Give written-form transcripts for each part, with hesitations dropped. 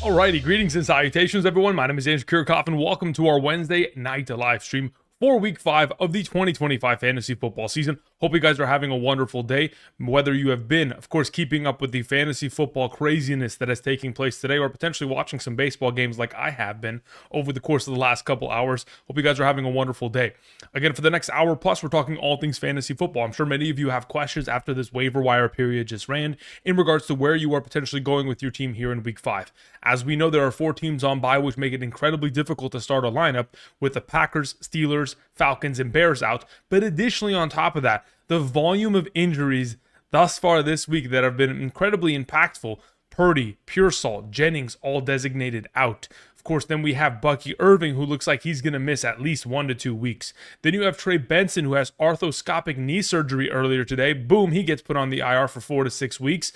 Alrighty, greetings and salutations, everyone. My name is Andrew Kirchhoff, and welcome to our Wednesday night live stream for Week 5 of the 2025 fantasy football season. Hope you guys are having a wonderful day, whether you have been, of course, keeping up with the fantasy football craziness that is taking place today, or potentially watching some baseball games like I have been over the course of the last couple hours. Hope you guys are having a wonderful day. Again, for the next hour plus, we're talking all things fantasy football. I'm sure many of you have questions after this waiver wire period just ran in regards to where you are potentially going with your team here in Week 5. As we know, there are 4 teams on bye, which make it incredibly difficult to start a lineup with the Packers, Steelers, Falcons, and Bears out. But additionally, on top of that, the volume of injuries thus far this week that have been incredibly impactful. Purdy, Pearsall, Jennings, all designated out. Of course, then we have Bucky Irving, who looks like he's going to miss at least 1 to 2 weeks. Then you have Trey Benson, who has arthroscopic knee surgery earlier today. Boom, he gets put on the IR for 4 to 6 weeks.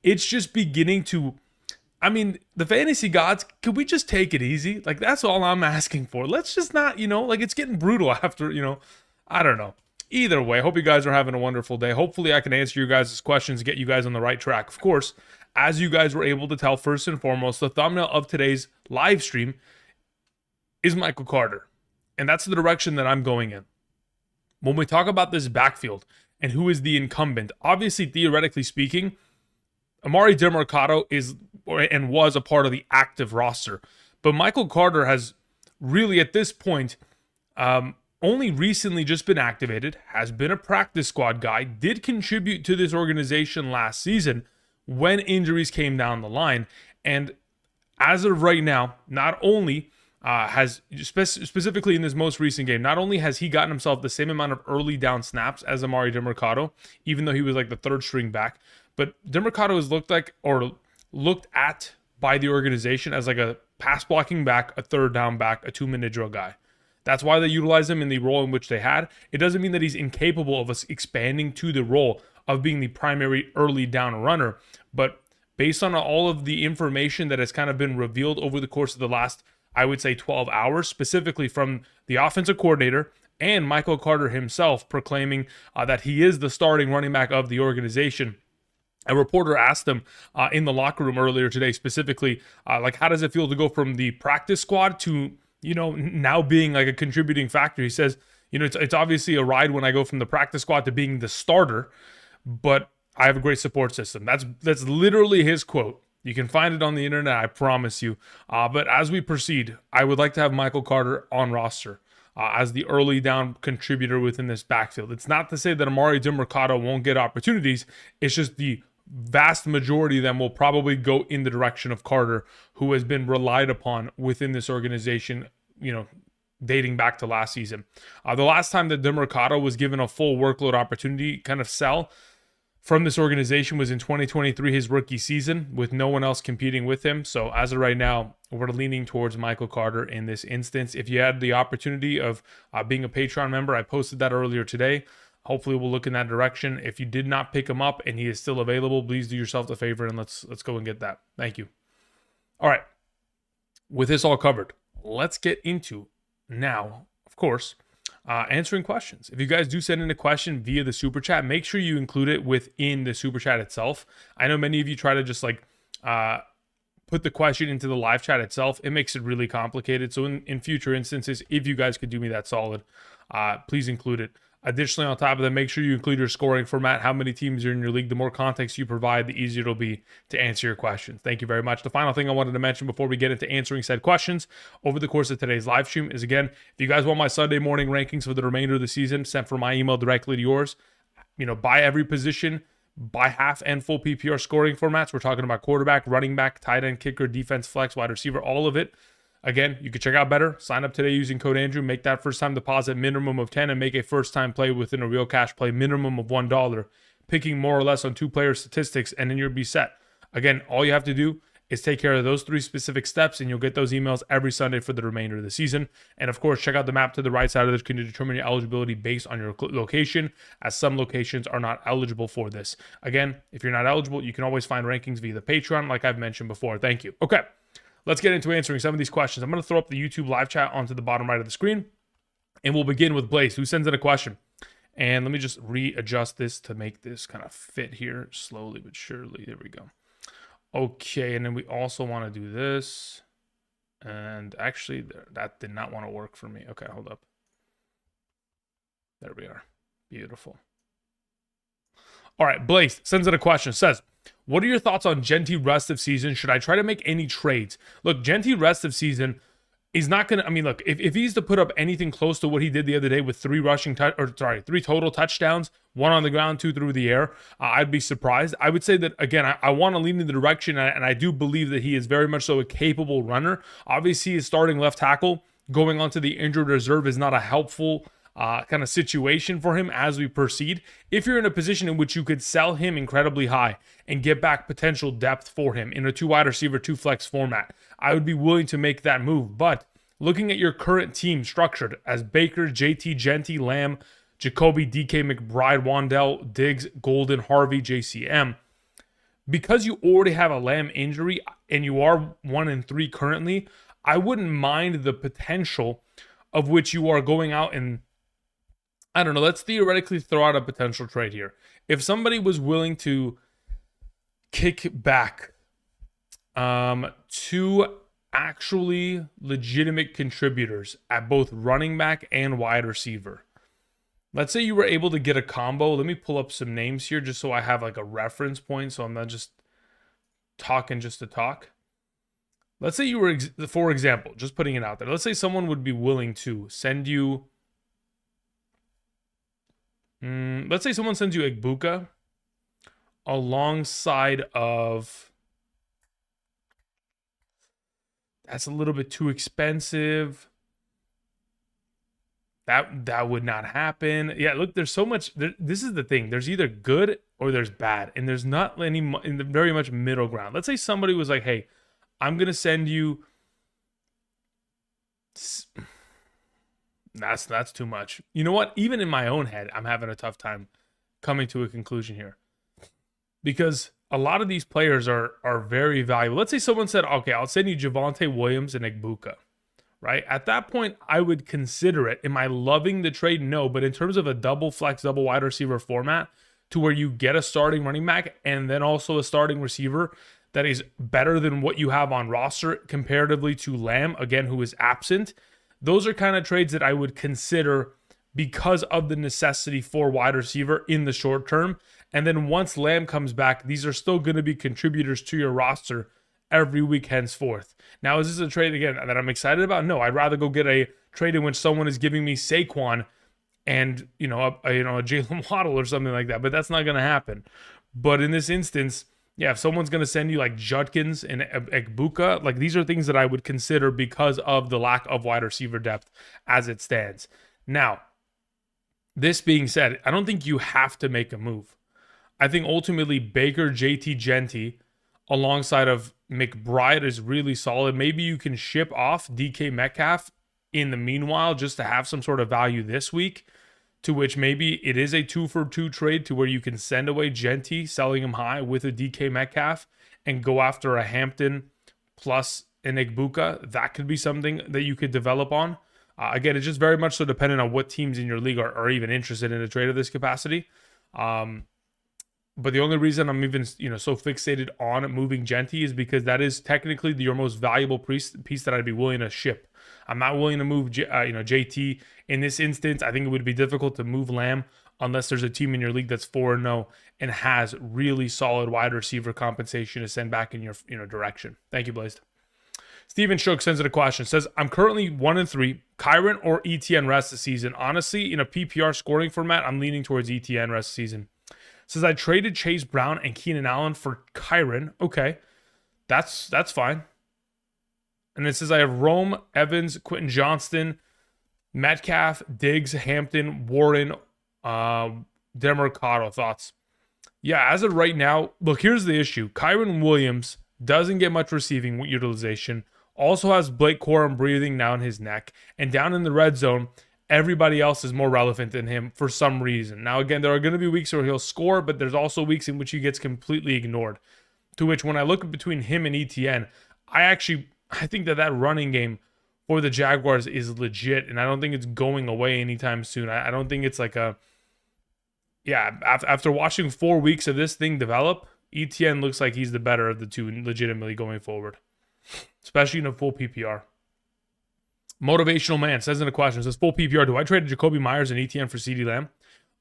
It's just beginning to... the fantasy gods, could we just take it easy? Like, that's all I'm asking for. Let's just not, it's getting brutal after, I don't know. Either way, hope you guys are having a wonderful day. Hopefully I can answer you guys' questions and get you guys on the right track. Of course, as you guys were able to tell, first and foremost, the thumbnail of today's live stream is Michael Carter. And that's the direction that I'm going in. When we talk about this backfield and who is the incumbent, obviously, theoretically speaking, Amari DeMarcado is and was a part of the active roster. But Michael Carter has really, at this point, only recently just been activated, has been a practice squad guy, did contribute to this organization last season when injuries came down the line. And as of right now, not only has, specifically in this most recent game, not only has he gotten himself the same amount of early down snaps as Amari DeMarcado, even though he was like the third string back, but DeMarcado is looked at by the organization as like a pass blocking back, a third down back, a 2-minute drill guy. That's why they utilize him in the role in which they had. It doesn't mean that he's incapable of us expanding to the role of being the primary early down runner. But based on all of the information that has kind of been revealed over the course of the last, I would say, 12 hours, specifically from the offensive coordinator and Michael Carter himself proclaiming that he is the starting running back of the organization. A reporter asked him in the locker room earlier today, specifically, how does it feel to go from the practice squad to, now being like a contributing factor? He says, it's obviously a ride when I go from the practice squad to being the starter, but I have a great support system. That's literally his quote. You can find it on the internet, I promise you. But as we proceed, I would like to have Michael Carter on roster as the early down contributor within this backfield. It's not to say that Amari DeMarcado won't get opportunities. It's just the vast majority of them will probably go in the direction of Carter, who has been relied upon within this organization, dating back to last season. The last time that DeMarcado was given a full workload opportunity, kind of sell from this organization, was in 2023, his rookie season, with no one else competing with him. So as of right now, we're leaning towards Michael Carter in this instance. If you had the opportunity of being a Patreon member, I posted that earlier today. Hopefully we'll look in that direction. If you did not pick him up and he is still available, please do yourself a favor and let's go and get that. Thank you. All right. With this all covered, let's get into now, of course, answering questions. If you guys do send in a question via the super chat, make sure you include it within the super chat itself. I know many of you try to just put the question into the live chat itself. It makes it really complicated. So in future instances, if you guys could do me that solid, please include it. Additionally, on top of that, make sure you include your scoring format, how many teams are in your league. The more context you provide, the easier it'll be to answer your questions. Thank you very much. The final thing I wanted to mention before we get into answering said questions over the course of today's live stream is, again, if you guys want my Sunday morning rankings for the remainder of the season sent from my email directly to yours, by every position, by half and full PPR scoring formats. We're talking about quarterback, running back, tight end, kicker, defense, flex, wide receiver, all of it. Again, you can check out Betr. Sign up today using code Andrew. Make that first-time deposit minimum of $10 and make a first-time play within a real cash play minimum of $1. Picking more or less on 2-player statistics, and then you'll be set. Again, all you have to do is take care of those 3 specific steps, and you'll get those emails every Sunday for the remainder of the season. And of course, check out the map to the right side of this. Can you determine your eligibility based on your location, as some locations are not eligible for this. Again, if you're not eligible, you can always find rankings via the Patreon, like I've mentioned before. Thank you. Okay. Let's get into answering some of these questions. I'm going to throw up the YouTube live chat onto the bottom right of the screen, and we'll begin with Blaze, who sends in a question. And let me just readjust this to make this kind of fit here slowly but surely. There we go. Okay, and then we also want to do this. And actually, that did not want to work for me. Okay, hold up. There we are. Beautiful. All right, Blaze sends in a question. Says, what are your thoughts on Genty rest of season? Should I try to make any trades? Look, Genty rest of season is not going to, I mean, look, if he's to put up anything close to what he did the other day with three total touchdowns, one on the ground, two through the air, I'd be surprised. I would say that, again, I want to lean in the direction, and I do believe that he is very much so a capable runner. Obviously, his starting left tackle going onto the injured reserve is not a helpful kind of situation for him as we proceed. If you're in a position in which you could sell him incredibly high and get back potential depth for him in a 2 wide receiver, 2 flex format, I would be willing to make that move. But looking at your current team structured as Baker, JT, Genty, Lamb, Jacoby, DK, McBride, Wandell, Diggs, Golden, Harvey, JCM, because you already have a Lamb injury and you are 1-3 currently, I wouldn't mind the potential of which you are going out and, I don't know, let's theoretically throw out a potential trade here. If somebody was willing to kick back 2 actually legitimate contributors at both running back and wide receiver. Let's say you were able to get a combo. Let me pull up some names here just so I have like a reference point so I'm not just talking just to talk. Let's say you were, for example, just putting it out there. Let's say someone would be willing to send you, let's say someone sends you Igbuka alongside of, that's a little bit too expensive. That would not happen. Yeah, look, there's so much. This is the thing. There's either good or there's bad, and there's not any in the very much middle ground. Let's say somebody was like, "Hey, I'm gonna send you." That's too much. You know what? Even in my own head, I'm having a tough time coming to a conclusion here, because a lot of these players are very valuable. Let's say someone said, "Okay, I'll send you Javonte Williams and Igbuka." Right? At that point, I would consider it. Am I loving the trade? No. But in terms of a double flex, double wide receiver format to where you get a starting running back and then also a starting receiver that is better than what you have on roster comparatively to Lamb, again, who is absent, those are kind of trades that I would consider because of the necessity for wide receiver in the short term. And then once Lamb comes back, these are still going to be contributors to your roster every week henceforth. Now, is this a trade, again, that I'm excited about? No, I'd rather go get a trade in which someone is giving me Saquon and, a Jalen Waddle or something like that, but that's not going to happen. But in this instance, yeah, if someone's going to send you like Judkins and Igbuka, like these are things that I would consider because of the lack of wide receiver depth as it stands. Now, this being said, I don't think you have to make a move. I think ultimately Baker, JT, Genty, alongside of McBride is really solid. Maybe you can ship off DK Metcalf in the meanwhile just to have some sort of value this week, to which maybe it is a 2-for-2 trade to where you can send away Genty, selling him high with a DK Metcalf and go after a Hampton plus an Igbuka. That could be something that you could develop on. Again, it's just very much so dependent on what teams in your league are even interested in a trade of this capacity. But the only reason I'm even, so fixated on moving Genty is because that is technically your most valuable piece that I'd be willing to ship. I'm not willing to move, JT in this instance. I think it would be difficult to move Lamb unless there's a team in your league that's 4-0 and has really solid wide receiver compensation to send back in your direction. Thank you, Blazed. Steven Shook sends in a question. Says, I'm currently 1-3. Kyren or ETN rest of the season? Honestly, in a PPR scoring format, I'm leaning towards ETN rest of the season. Says, I traded Chase Brown and Keenan Allen for Kyren. Okay, that's fine. And it says, I have Rome, Evans, Quentin Johnston, Metcalf, Diggs, Hampton, Warren, Demercado. Thoughts? Yeah, as of right now, look, here's the issue. Kyren Williams doesn't get much receiving utilization. Also has Blake Corum breathing down his neck. And down in the red zone, everybody else is more relevant than him for some reason. Now, again, there are going to be weeks where he'll score, but there's also weeks in which he gets completely ignored. To which, when I look between him and ETN, I think that running game for the Jaguars is legit, and I don't think it's going away anytime soon. I don't think it's like after watching 4 weeks of this thing develop, ETN looks like he's the better of the two legitimately going forward, especially in a full PPR. Motivational Man says in a question, says full PPR, do I trade Jacoby Myers and ETN for CeeDee Lamb?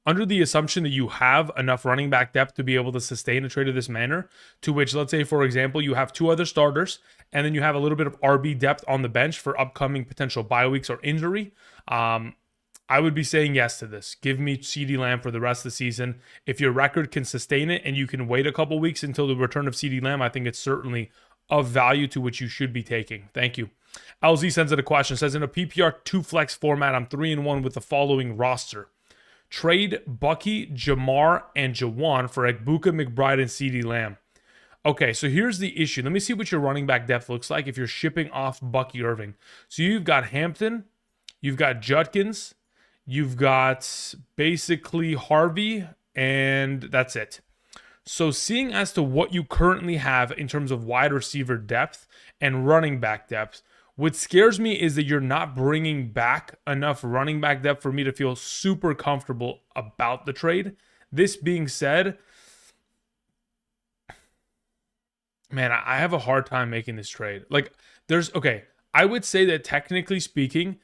Under the assumption that you have enough running back depth to be able to sustain a trade of this manner, to which, let's say, for example, you have two other starters, and then you have a little bit of RB depth on the bench for upcoming potential bye weeks or injury, I would be saying yes to this. Give me CeeDee Lamb for the rest of the season. If your record can sustain it and you can wait a couple weeks until the return of CeeDee Lamb, I think it's certainly of value to which you should be taking. Thank you. LZ sends it a question, says in a PPR 2 flex format, I'm 3-1 with the following roster. Trade Bucky, Jamar, and Jawan for Egbuka, McBride, and CeeDee Lamb. Okay, so here's the issue. Let me see what your running back depth looks like if you're shipping off Bucky Irving. So you've got Hampton, you've got Judkins, you've got basically Harvey, and that's it. So seeing as to what you currently have in terms of wide receiver depth and running back depth, what scares me is that you're not bringing back enough running back depth for me to feel super comfortable about the trade. This being said, man, I have a hard time making this trade. Like, I would say that technically speaking,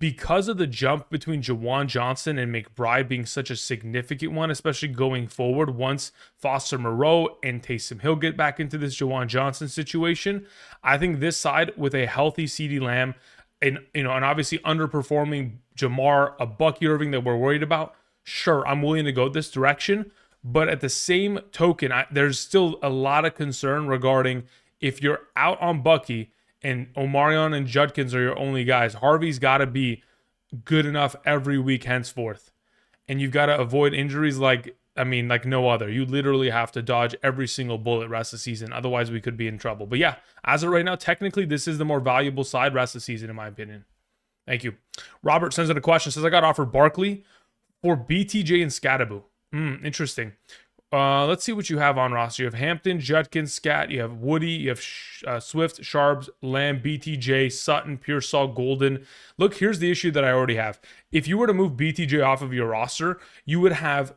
because of the jump between Jawan Johnson and McBride being such a significant one, especially going forward, once Foster Moreau and Taysom Hill get back into this Jawan Johnson situation, I think this side with a healthy CeeDee Lamb and obviously underperforming Jamar, a Bucky Irving that we're worried about, sure, I'm willing to go this direction. But at the same token, there's still a lot of concern regarding if you're out on Bucky and Omarion and Judkins are your only guys, Harvey's got to be good enough every week henceforth. And you've got to avoid injuries like no other. You literally have to dodge every single bullet rest of the season. Otherwise, we could be in trouble. But yeah, as of right now, technically, this is the more valuable side rest of the season, in my opinion. Thank you. Robert sends in a question. Says, I got offered Barkley for BTJ and Scattaboo. Interesting. Let's see what you have on roster. You have Hampton, Judkins, Scat. You have Woody. You have Swift, Sharps, Lamb, BTJ, Sutton, Pearsall, Golden. Look, here's the issue that I already have. If you were to move BTJ off of your roster, you would have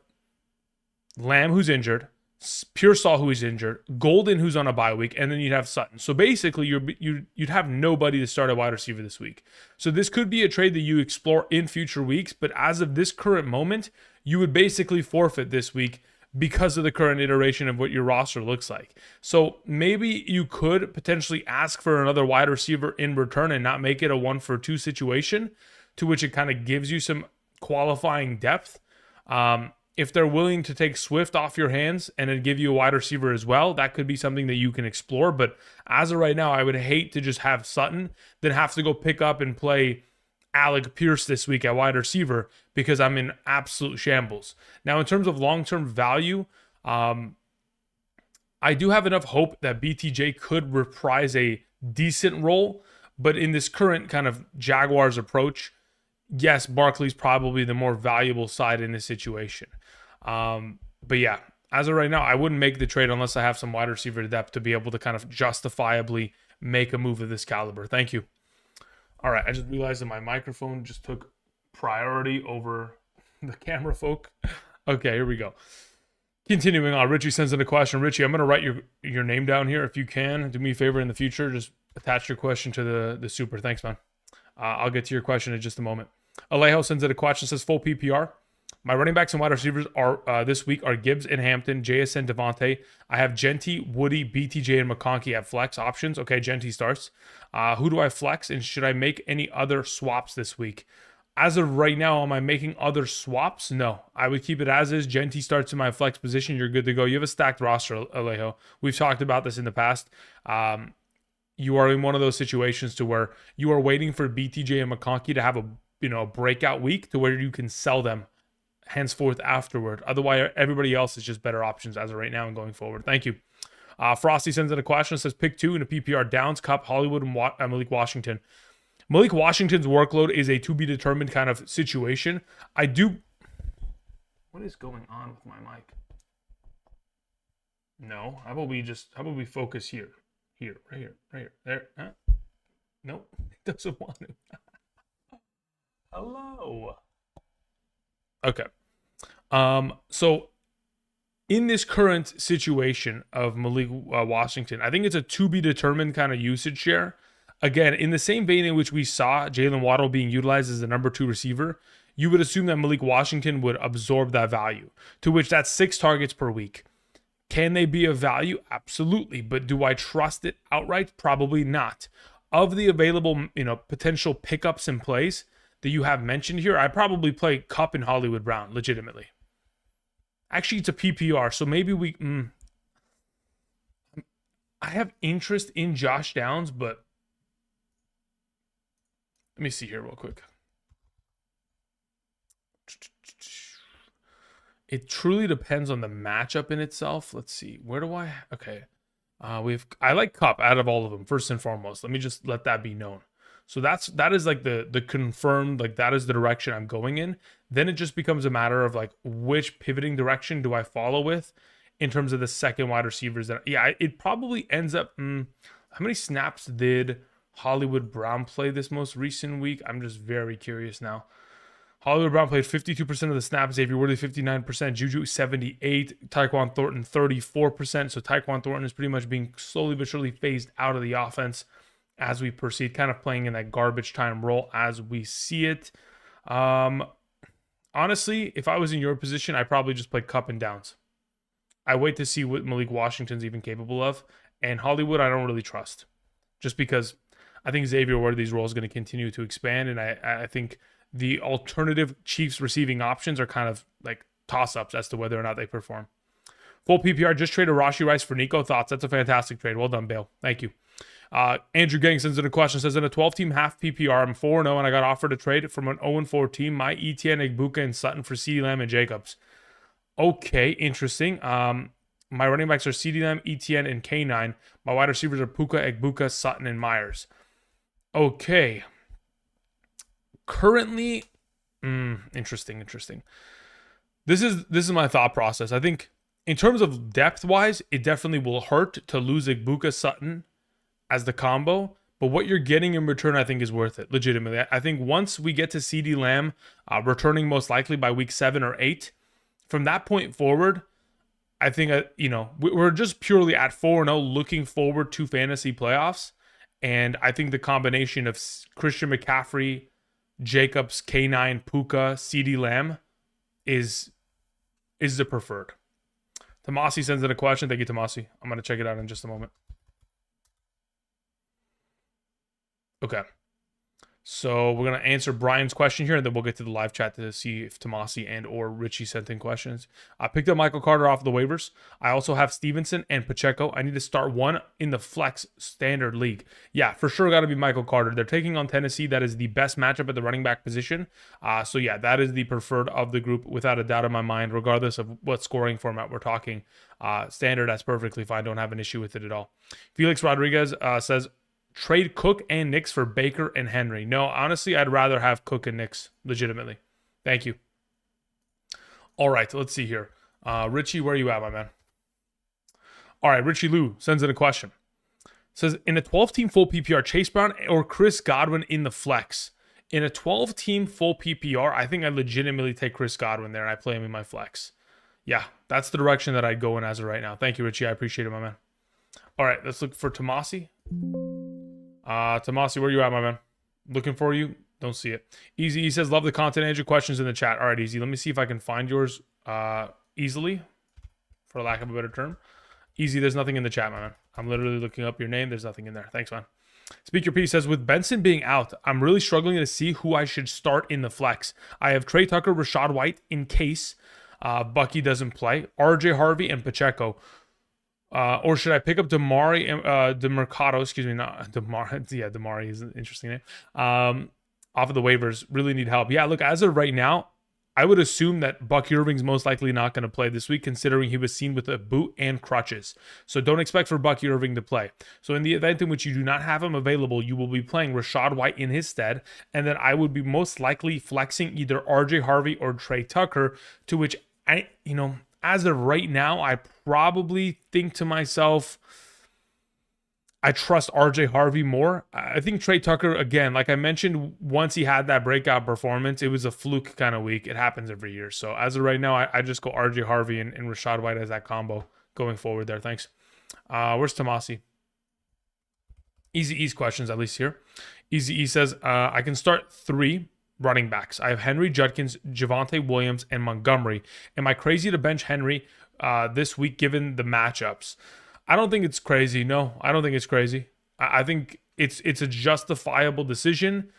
Lamb, who's injured, Pearsall, who is injured, Golden, who's on a bye week, and then you'd have Sutton. So basically, you'd have nobody to start a wide receiver this week. So this could be a trade that you explore in future weeks, but as of this current moment, you would basically forfeit this week because of the current iteration of what your roster looks like. So maybe you could potentially ask for another wide receiver in return and not make it a 1-for-2 situation, to which it kind of gives you some qualifying depth. If they're willing to take Swift off your hands and then give you a wide receiver as well, that could be something that you can explore. But as of right now, I would hate to just have Sutton, then have to go pick up and play Alec Pierce this week at wide receiver because I'm in absolute shambles. Now, in terms of long-term value, I do have enough hope that BTJ could reprise a decent role, but in this current kind of Jaguars approach, yes, Barkley's probably the more valuable side in this situation. But yeah, as of right now, I wouldn't make the trade unless I have some wide receiver depth to be able to kind of justifiably make a move of this caliber. Thank you. All right, I just realized that my microphone just took priority over the camera folk. Okay, here we go. Continuing on, Richie sends in a question. Richie, I'm going to write your name down here if you can. Do me a favor in the future. Just attach your question to the super. Thanks, man. I'll get to your question in just a moment. Alejo sends in a question. Says, full PPR. My running backs and wide receivers are this week are Gibbs and Hampton, JSN, Devontae. I have Genty, Woody, BTJ, and McConkey at flex options. Okay, Genty starts. Who do I flex, and should I make any other swaps this week? As of right now, am I making other swaps? No. I would keep it as is. Genty starts in my flex position. You're good to go. You have a stacked roster, Alejo. We've talked about this in the past. You are in one of those situations to where you are waiting for BTJ and McConkey to have a breakout week to where you can sell them henceforth afterward. Otherwise, everybody else is just better options as of right now and going forward. Thank you. Frosty sends in a question. Says, pick 2 in a PPR. Downs, Cup, Hollywood, and Malik Washington. Malik Washington's workload is a to-be-determined kind of situation. What is going on with my mic? No. How about we focus here? Here, right here. There. Huh? Nope. It doesn't want to. Hello. Okay. So in this current situation of Malik Washington, I think it's a to be determined kind of usage share. Again, in the same vein in which we saw Jalen Waddle being utilized as the number 2 receiver, you would assume that Malik Washington would absorb that value, to which that's 6 targets per week. Can they be of value? Absolutely. But do I trust it outright? Probably not. Of the available, potential pickups and plays that you have mentioned here, I probably play Kupp and Hollywood Brown, legitimately. Actually, it's a PPR, so maybe I have interest in Josh Downs, but let me see here real quick. It truly depends on the matchup in itself. Let's see. Where do I... Okay. I like Kupp out of all of them, first and foremost. Let me just let that be known. So that is like the confirmed, like that is the direction I'm going in. Then it just becomes a matter of like which pivoting direction do I follow with in terms of the second wide receivers. That it probably ends up... how many snaps did Hollywood Brown play this most recent week? I'm just very curious now. Hollywood Brown played 52% of the snaps, Xavier Worthy 59%, Juju 78%, Tyquan Thornton 34%. So Tyquan Thornton is pretty much being slowly but surely phased out of the offense as we proceed, kind of playing in that garbage time role as we see it. Honestly, if I was in your position, I'd probably just play Kupp and Downs. I wait to see what Malik Washington's even capable of. And Hollywood, I don't really trust. Just because I think Xavier Worthy's role is going to continue to expand. And I think the alternative Chiefs receiving options are kind of like toss-ups as to whether or not they perform. Full PPR, just traded Rashee Rice for Nico. Thoughts? That's a fantastic trade. Well done, Bale. Thank you. Andrew Gang sends in a question. Says, in a 12-team half PPR, I'm 4-0 and I got offered a trade from an 0-4 team. My Etienne, Egbuka, and Sutton for CeeDee Lamb and Jacobs. Okay, interesting. My running backs are CeeDee Lamb, Etienne, and K9. My wide receivers are Puka, Egbuka, Sutton, and Myers. Okay. Currently, interesting. This is my thought process. I think in terms of depth-wise, it definitely will hurt to lose Egbuka, Sutton as the combo. But what you're getting in return, I think, is worth it, legitimately. I think once we get to CeeDee Lamb returning most likely by week 7 or 8, from that point forward, I think, we're just purely at 4-0 looking forward to fantasy playoffs. And I think the combination of Christian McCaffrey, Jacobs, K9, Puka, CeeDee Lamb is the preferred. Tomasi sends in a question. Thank you, Tomasi. I'm going to check it out in just a moment. Okay. So we're going to answer Brian's question here, and then we'll get to the live chat to see if Tomasi and or Richie sent in questions. I picked up Michael Carter off the waivers. I also have Stevenson and Pacheco. I need to start one in the flex standard league. Yeah, for sure got to be Michael Carter. They're taking on Tennessee. That is the best matchup at the running back position. So yeah, that is the preferred of the group without a doubt in my mind, regardless of what scoring format we're talking. Standard, that's perfectly fine. Don't have an issue with it at all. Felix Rodriguez says, trade Cook and Nix for Baker and Henry. No, honestly, I'd rather have Cook and Nix, legitimately. Thank you. All right, let's see here. Richie, where are you at, my man? All right, Richie Lou sends in a question. Says, in a 12-team full PPR, Chase Brown or Chris Godwin in the flex. In a 12-team full PPR, I think I legitimately take Chris Godwin there and I play him in my flex. Yeah, that's the direction that I'd go in as of right now. Thank you, Richie. I appreciate it, my man. All right, let's look for Tomasi. Tomasi, where you at, my man? Looking for you. Don't see it. Easy, he says, love the content. Answer questions in the chat. All right, Easy. Let me see if I can find yours easily, for lack of a better term. Easy, there's nothing in the chat, my man. I'm literally looking up your name. There's nothing in there. Thanks, man. Speaker P says, with Benson being out, I'm really struggling to see who I should start in the flex. I have Trey Tucker, Rashad White in case Bucky doesn't play, RJ Harvey, and Pacheco. Or should I pick up DeMarcado? Excuse me, not Demar. Yeah, Damari is an interesting name. Off of the waivers, really need help. Yeah, look, as of right now, I would assume that Bucky Irving's most likely not going to play this week, considering he was seen with a boot and crutches. So don't expect for Bucky Irving to play. So in the event in which you do not have him available, you will be playing Rashad White in his stead, and then I would be most likely flexing either RJ Harvey or Trey Tucker, to which as of right now, I probably think to myself, I trust RJ Harvey more. I think Trey Tucker, again, like I mentioned, once he had that breakout performance, it was a fluke kind of week. It happens every year. So as of right now, I just go RJ Harvey and Rashad White as that combo going forward there. Thanks. Where's Tomasi? Easy E's questions, at least here. Easy E says, I can start 3 running backs. I have Henry, Judkins, Javonte Williams, and Montgomery. Am I crazy to bench Henry this week given the matchups? I don't think it's crazy. No, I don't think it's crazy. I think it's a justifiable decision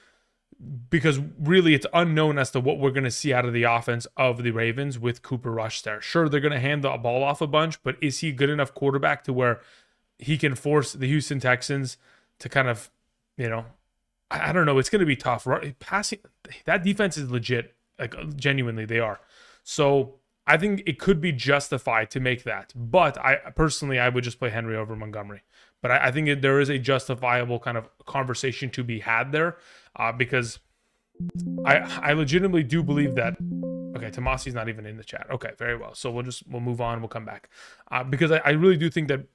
because really it's unknown as to what we're going to see out of the offense of the Ravens with Cooper Rush there. Sure, they're going to hand the ball off a bunch, but is he good enough quarterback to where he can force the Houston Texans to kind of, I don't know. It's going to be tough. Passing, that defense is legit. Like, genuinely, they are. So I think it could be justified to make that. But I would just play Henry over Montgomery. But I think there is a justifiable kind of conversation to be had there because I legitimately do believe that. Okay, Tomasi's not even in the chat. Okay, very well. So we'll move on. We'll come back because I really do think that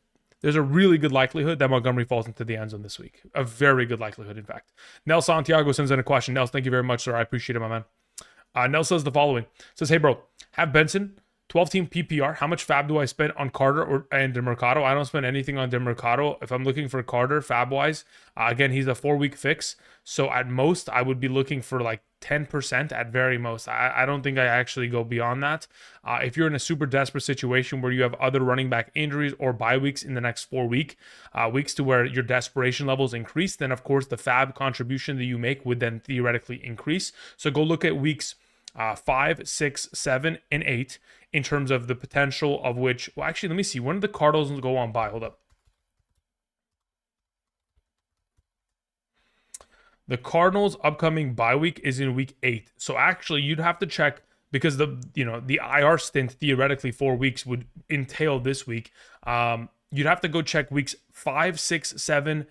there's a really good likelihood that Montgomery falls into the end zone this week. A very good likelihood, in fact. Nel Santiago sends in a question. Nels, thank you very much, sir. I appreciate it, my man. Nel says the following. Says, hey, bro, have Benson, 12-team PPR. How much fab do I spend on Carter and DeMercado? I don't spend anything on DeMercado. If I'm looking for Carter, fab-wise, again, he's a 4-week fix. So at most, I would be looking for like 10% at very most. I don't think I actually go beyond that. If you're in a super desperate situation where you have other running back injuries or bye weeks in the next 4 weeks to where your desperation levels increase, then of course the fab contribution that you make would then theoretically increase. So go look at weeks 5, 6, 7, and 8 in terms of the potential of which, well, actually, let me see. When did the Cardinals go on bye? Hold up. The Cardinals' upcoming bye week is in week 8. So actually, you'd have to check because the IR stint theoretically 4 weeks would entail this week. You'd have to go check weeks 5, 6, 7,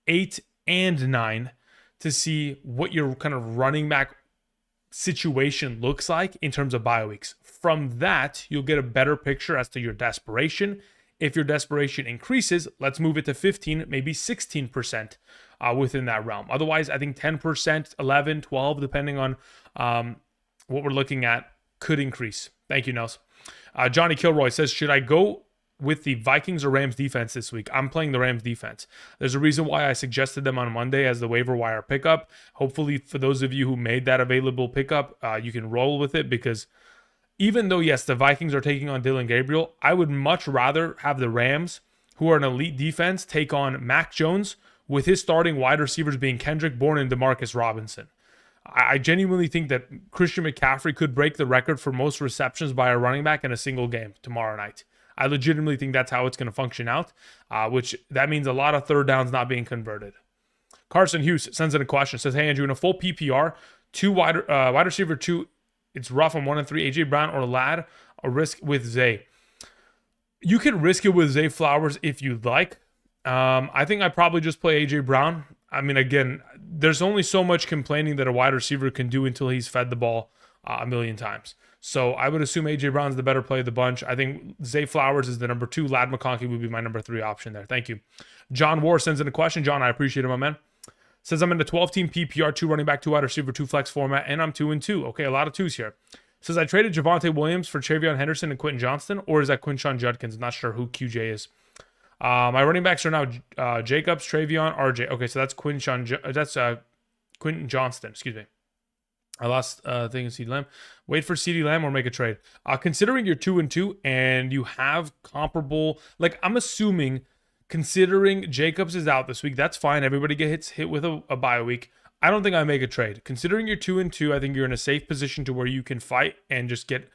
8, and 9 to see what your kind of running back situation looks like in terms of bye weeks. From that, you'll get a better picture as to your desperation. If your desperation increases, let's move it to 15, maybe 16% within that realm. Otherwise, I think 10%, 11, 12, depending on what we're looking at, could increase. Thank you, Nels. Johnny Kilroy says, should I go with the Vikings or Rams defense this week? I'm playing the Rams defense. There's a reason why I suggested them on Monday as the waiver wire pickup. Hopefully, for those of you who made that available pickup, you can roll with it because even though, yes, the Vikings are taking on Dylan Gabriel, I would much rather have the Rams, who are an elite defense, take on Mac Jones with his starting wide receivers being Kendrick Bourne and Demarcus Robinson. I genuinely think that Christian McCaffrey could break the record for most receptions by a running back in a single game tomorrow night. I legitimately think that's how it's going to function out, which that means a lot of third downs not being converted. Carson Hughes sends in a question. Says, hey, Andrew, in a full PPR, wide receiver 2, it's rough on 1 and 3, A.J. Brown or Ladd, a risk with Zay. You can risk it with Zay Flowers if you'd like. I think I'd probably just play A.J. Brown. I mean, again, there's only so much complaining that a wide receiver can do until he's fed the ball a million times. So I would assume A.J. Brown's the better play of the bunch. I think Zay Flowers is the number 2. Ladd McConkey would be my number 3 option there. Thank you. John War sends in a question. John, I appreciate it, my man. Says I'm in a 12-team PPR, 2 running back, 2 wide receiver, 2 flex format, and I'm 2 and 2. Okay, a lot of 2s here. Says I traded Javonte Williams for Travion Henderson and Quentin Johnston, or is that Quinshon Judkins? I'm not sure who QJ is. My running backs are now Jacobs, Travion, RJ. Okay, so that's Quentin Johnston. Excuse me. I lost thing in CeeDee Lamb. Wait for CeeDee Lamb or make a trade. Considering you're 2 and 2 and you have comparable, like I'm assuming. Considering Jacobs is out this week, that's fine. Everybody gets hit with a bye week. I don't think I make a trade. Considering you're 2 and 2, I think you're in a safe position to where you can fight and just get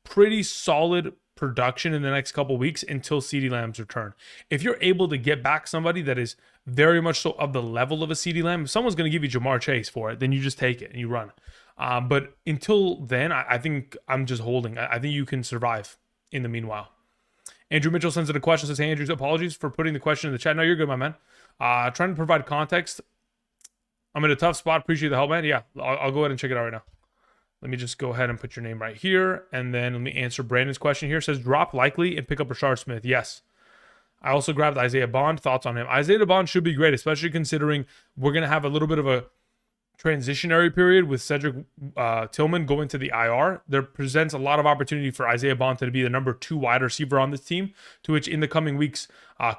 pretty solid production in the next couple weeks until CeeDee Lamb's return. If you're able to get back somebody that is very much so of the level of a CeeDee Lamb, if someone's going to give you Jamar Chase for it, then you just take it and you run. But until then, I think I'm just holding. I think you can survive in the meanwhile. Andrew Mitchell sends in a question. Says, hey, Andrew, apologies for putting the question in the chat. No, you're good, my man. Trying to provide context. I'm in a tough spot. Appreciate the help, man. Yeah, I'll go ahead and check it out right now. Let me just go ahead and put your name right here. And then let me answer Brandon's question here. It says, drop likely and pick up Rashard Smith. Yes. I also grabbed Isaiah Bond. Thoughts on him? Isaiah Bond should be great, especially considering we're going to have a little bit of a transitionary period with Cedric Tillman going to the IR. There presents a lot of opportunity for Isaiah Bond to be the number 2 wide receiver on this team, to which in the coming weeks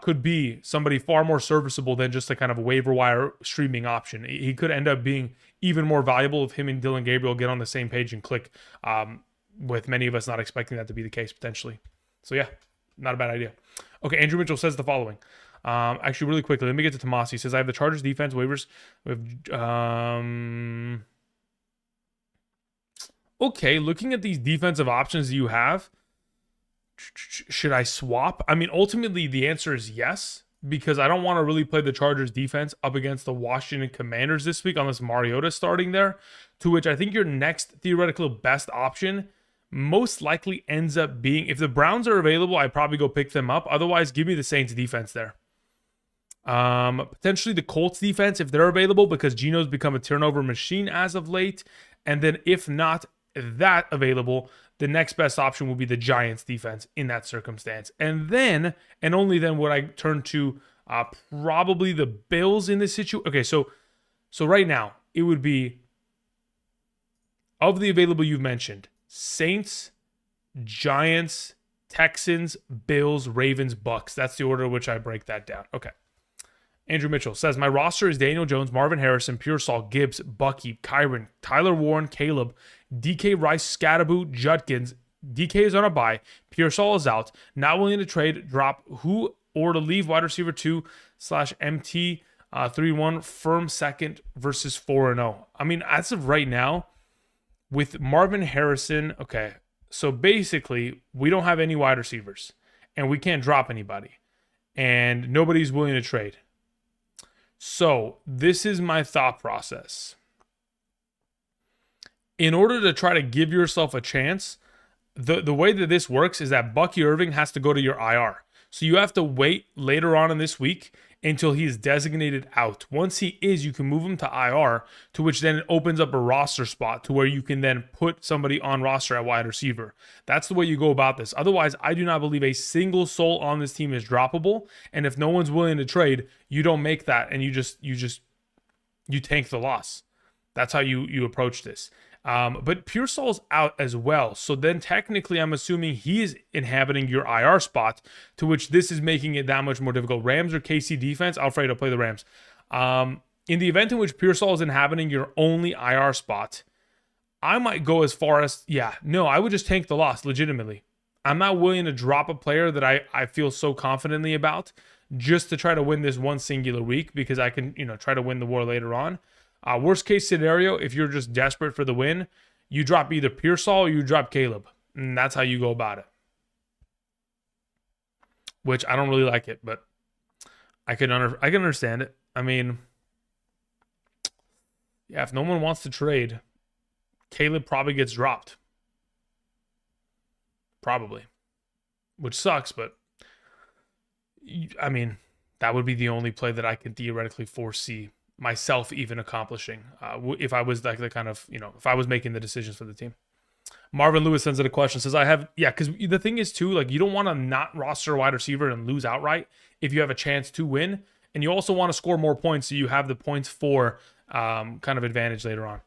could be somebody far more serviceable than just a kind of waiver wire streaming option. He could end up being even more valuable if him and Dylan Gabriel get on the same page and click, with many of us not expecting that to be the case potentially. So yeah, not a bad idea. Okay, Andrew Mitchell says the following. Actually, really quickly, let me get to Tomasi. He says, I have the Chargers defense waivers. Okay, looking at these defensive options you have, should I swap? I mean, ultimately, the answer is yes, because I don't want to really play the Chargers defense up against the Washington Commanders this week unless Mariota's starting there, to which I think your next theoretical best option most likely ends up being, if the Browns are available, I'd probably go pick them up. Otherwise, give me the Saints defense there. Potentially the Colts defense if they're available, because Geno's become a turnover machine as of late. And then if not that available, the next best option will be the Giants defense in that circumstance. And then, and only then, would I turn to probably the Bills in this situation. Okay, so right now it would be, of the available you've mentioned, Saints, Giants, Texans, Bills, Ravens, Bucks. That's the order in which I break that down. Okay. Andrew Mitchell says, my roster is Daniel Jones, Marvin Harrison, Pearsall, Gibbs, Bucky, Kyron, Tyler Warren, Caleb, DK Rice, Scattaboo, Judkins. DK is on a bye. Pearsall is out. Not willing to trade, drop who or to leave wide receiver 2/MT 3-1, firm second versus 4-0. I mean, as of right now, with Marvin Harrison, okay, so basically we don't have any wide receivers and we can't drop anybody and nobody's willing to trade. So this is my thought process. In order to try to give yourself a chance, the way that this works is that Bucky Irving has to go to your IR. So you have to wait later on in this week until he is designated out. Once he is, you can move him to IR, to which then it opens up a roster spot to where you can then put somebody on roster at wide receiver. That's the way you go about this. Otherwise, I do not believe a single soul on this team is droppable. And if no one's willing to trade, you don't make that and you tank the loss. That's how you approach this. But Pearsall's out as well. So then technically I'm assuming he is inhabiting your IR spot, to which this is making it that much more difficult. Rams or KC defense, Alfredo, play the Rams. In the event in which Pearsall is inhabiting your only IR spot, I might go as far as, I would just tank the loss legitimately. I'm not willing to drop a player that I feel so confidently about just to try to win this one singular week, because I can, try to win the war later on. Worst case scenario, if you're just desperate for the win, you drop either Pearsall or you drop Caleb. And that's how you go about it. Which I don't really like it, but I can understand it. I mean, if no one wants to trade, Caleb probably gets dropped. Probably. Which sucks, but I mean, that would be the only play that I can theoretically foresee myself even accomplishing if I was like the kind of, if I was making the decisions for the team. Marvin Lewis sends in a question, says, because the thing is too, like, you don't want to not roster a wide receiver and lose outright if you have a chance to win. And you also want to score more points so you have the points for kind of advantage later on.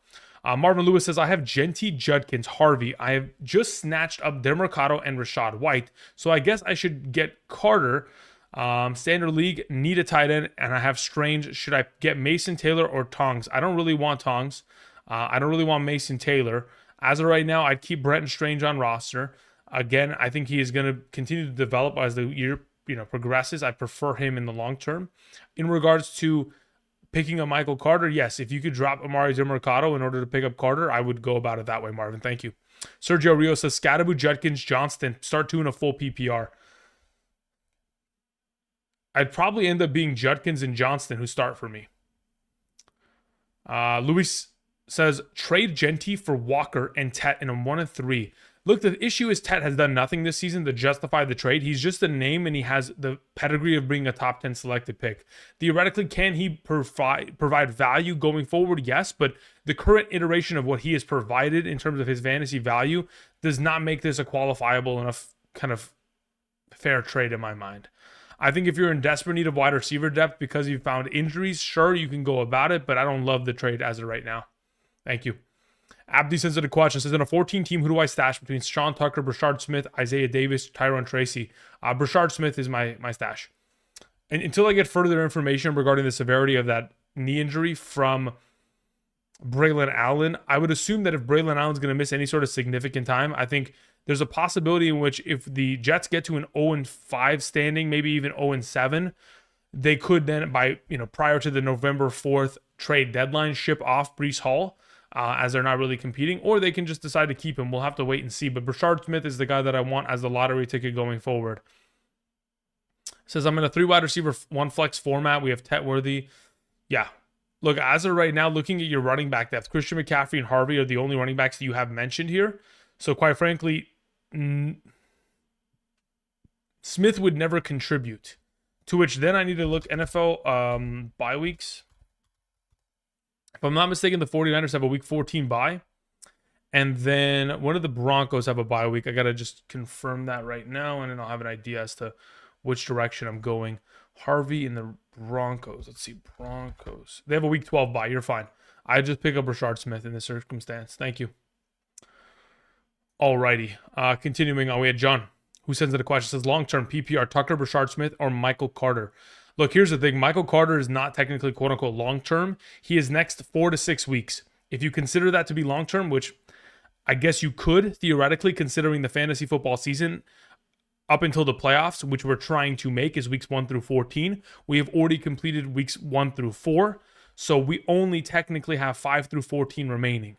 Marvin Lewis says, I have Genty, Judkins, Harvey. I have just snatched up Demercado and Rashad White. So I guess I should get Carter. Standard league, need a tight end, and I have Strange. Should I get Mason Taylor or Tongs? I don't really want Tongs. I don't really want Mason Taylor. As of right now, I'd keep Brenton Strange on roster. Again, I think he is going to continue to develop as the year progresses. I prefer him in the long term. In regards to picking up Michael Carter, yes, if you could drop Amari Demercado in order to pick up Carter, I would go about it that way, Marvin. Thank you. Sergio Rios says, Scattaboo, Judkins, Johnston, start two in a full PPR. I'd probably end up being Judkins and Johnston who start for me. Luis says, trade Genty for Walker and Tet in a 1-3. Look, the issue is Tet has done nothing this season to justify the trade. He's just a name, and he has the pedigree of being a top 10 selected pick. Theoretically, can he provide value going forward? Yes, but the current iteration of what he has provided in terms of his fantasy value does not make this a qualifiable enough kind of fair trade in my mind. I think if you're in desperate need of wide receiver depth because you found injuries, sure, you can go about it, but I don't love the trade as of right now. Thank you. Abdi sends it a question. Says, in a 14 team, who do I stash between Sean Tucker, Brashard Smith, Isaiah Davis, Tyron Tracy? Brashard Smith is my stash. And until I get further information regarding the severity of that knee injury from Braylon Allen, I would assume that if Braylon Allen's going to miss any sort of significant time, I think there's a possibility in which if the Jets get to an 0-5 standing, maybe even 0-7, they could then, prior to the November 4th trade deadline, ship off Breece Hall, as they're not really competing, or they can just decide to keep him. We'll have to wait and see. But Brashard Smith is the guy that I want as the lottery ticket going forward. Says, I'm in a 3 wide receiver, 1 flex format. We have Tetworthy. Yeah. Look, as of right now, looking at your running back depth, Christian McCaffrey and Harvey are the only running backs that you have mentioned here. So quite frankly, Smith would never contribute. To which then I need to look NFL bye weeks. If I'm not mistaken, the 49ers have a week 14 bye. And then one of the Broncos have a bye week. I got to just confirm that right now, and then I'll have an idea as to which direction I'm going. Harvey and the Broncos. Let's see, Broncos. They have a week 12 bye. You're fine. I just pick up Brashard Smith in this circumstance. Thank you. Alrighty. Continuing on, we had John, who sends in a question. Says, long-term PPR, Tucker, Brashard Smith, or Michael Carter? Look, here's the thing. Michael Carter is not technically quote-unquote long-term. He is next 4 to 6 weeks. If you consider that to be long-term, which I guess you could theoretically, considering the fantasy football season up until the playoffs, which we're trying to make, is weeks 1 through 14. We have already completed weeks 1 through 4. So we only technically have 5 through 14 remaining.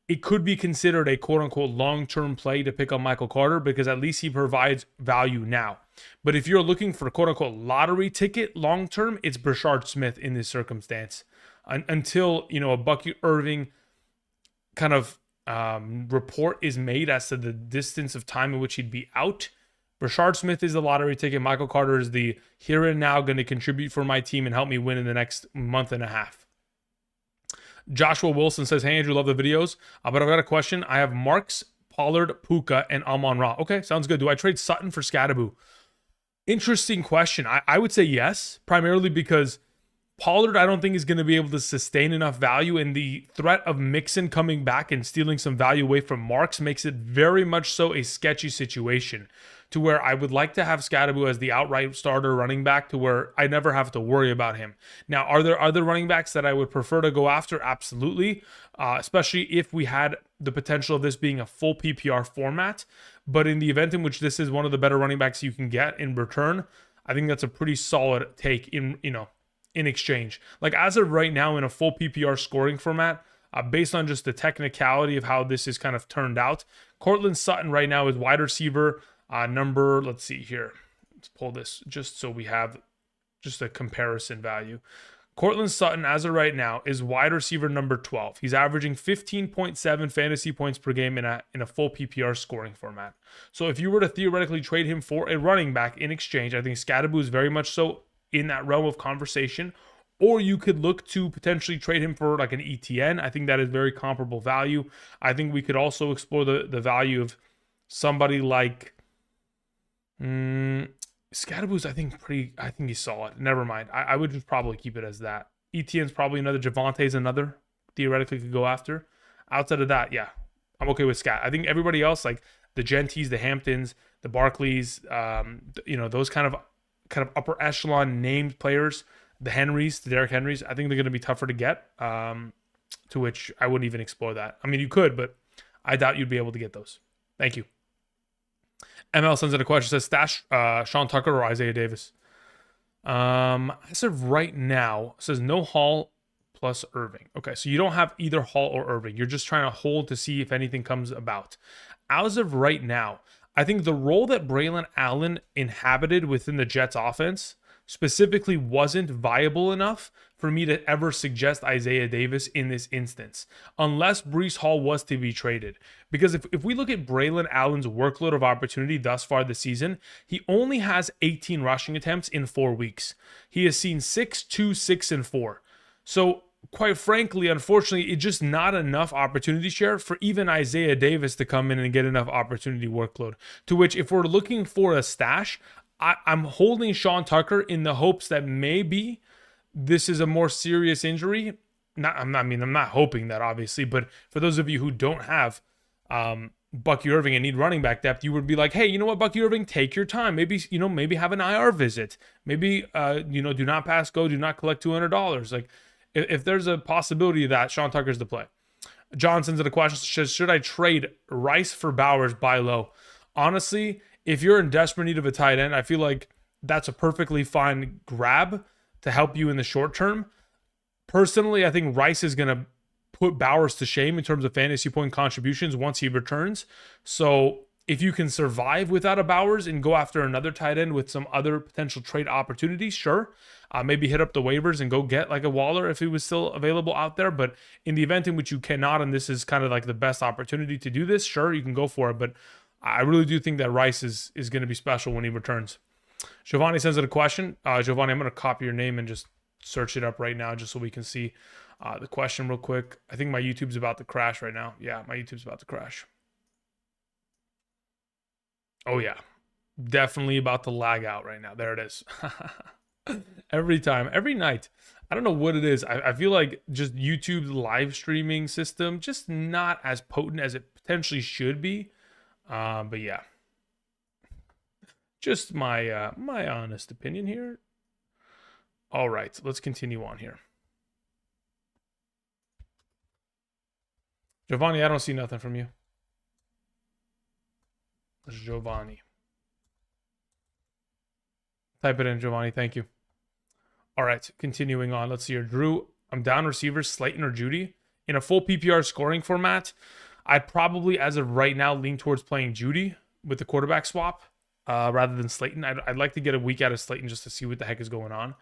It could be considered a quote-unquote long-term play to pick up Michael Carter because at least he provides value now. But if you're looking for quote-unquote lottery ticket long-term, it's Brashard Smith in this circumstance. Until, a Bucky Irving kind of report is made as to the distance of time in which he'd be out, Brashard Smith is the lottery ticket. Michael Carter is the here and now going to contribute for my team and help me win in the next month and a half. Joshua Wilson says, hey, Andrew, love the videos, but I've got a question. I have Marks, Pollard, Puka, and Amon-Ra. Okay, sounds good. Do I trade Sutton for Scadaboo? Interesting question. I would say yes, primarily because Pollard, I don't think, is going to be able to sustain enough value, and the threat of Mixon coming back and stealing some value away from Marks makes it very much so a sketchy situation, to where I would like to have Scadaboo as the outright starter running back to where I never have to worry about him. Now, are there other running backs that I would prefer to go after? Absolutely, especially if we had the potential of this being a full PPR format. But in the event in which this is one of the better running backs you can get in return, I think that's a pretty solid take in exchange. Like as of right now in a full PPR scoring format, based on just the technicality of how this is kind of turned out, Courtland Sutton right now is wide receiver number, let's see here. Let's pull this just so we have just a comparison value. Courtland Sutton, as of right now, is wide receiver number 12. He's averaging 15.7 fantasy points per game in a full PPR scoring format. So if you were to theoretically trade him for a running back in exchange, I think Scadaboo is very much so in that realm of conversation. Or you could look to potentially trade him for like an ETN. I think that is very comparable value. I think we could also explore the value of somebody like Scadaboo's, I think he's solid. Never mind. I would just probably keep it as that. ETN's probably another. Javante's another. Theoretically could go after. Outside of that, yeah, I'm okay with Scat. I think everybody else, like the Genties, the Hamptons, the Barclays, those kind of upper echelon named players, the Henrys, the Derrick Henrys, I think they're going to be tougher to get. To which I wouldn't even explore that. I mean, you could, but I doubt you'd be able to get those. Thank you. ML sends in a question, says stash Sean Tucker or Isaiah Davis. As of right now, says no Hall plus Irving. Okay, so you don't have either Hall or Irving. You're just trying to hold to see if anything comes about. As of right now, I think the role that Braylon Allen inhabited within the Jets offense specifically wasn't viable enough for me to ever suggest Isaiah Davis in this instance, unless Breece Hall was to be traded. Because if we look at Braylon Allen's workload of opportunity thus far this season, he only has 18 rushing attempts in 4 weeks. He has seen 6, 2, 6, and 4. So quite frankly, unfortunately, it's just not enough opportunity share for even Isaiah Davis to come in and get enough opportunity workload. To which, if we're looking for a stash, I'm holding Sean Tucker in the hopes that maybe this is a more serious injury. I'm not hoping that, obviously, but for those of you who don't have Bucky Irving and need running back depth, you would be like, hey, you know what, Bucky Irving, take your time. Maybe have an IR visit. Maybe do not pass go, do not collect $200. Like, if there's a possibility of that, Sean Tucker's the play. John sends in a question, says, should I trade Rice for Bowers buy low? Honestly, if you're in desperate need of a tight end, I feel like that's a perfectly fine grab to help you in the short term. Personally, I think Rice is going to put Bowers to shame in terms of fantasy point contributions once he returns. So if you can survive without a Bowers and go after another tight end with some other potential trade opportunities, sure. Maybe hit up the waivers and go get like a Waller if he was still available out there. But in the event in which you cannot, and this is kind of like the best opportunity to do this, sure, you can go for it. But I really do think that Rice is going to be special when he returns. Giovanni sends in a question. Giovanni, I'm going to copy your name and just search it up right now just so we can see the question real quick. I think my YouTube's about to crash right now. Yeah, my YouTube's about to crash. Oh, yeah. Definitely about to lag out right now. There it is. Every time, every night. I don't know what it is. I feel like just YouTube's live streaming system just not as potent as it potentially should be. But yeah. Just my my honest opinion here. All right, let's continue on here. Giovanni, I don't see nothing from you. There's Giovanni. Type it in, Giovanni. Thank you. All right, continuing on. Let's see here. Drew, I'm down receivers, Slayton or Judy. In a full PPR scoring format, I'd probably, as of right now, lean towards playing Judy with the quarterback swap rather than Slayton. I'd like to get a week out of Slayton just to see what the heck is going on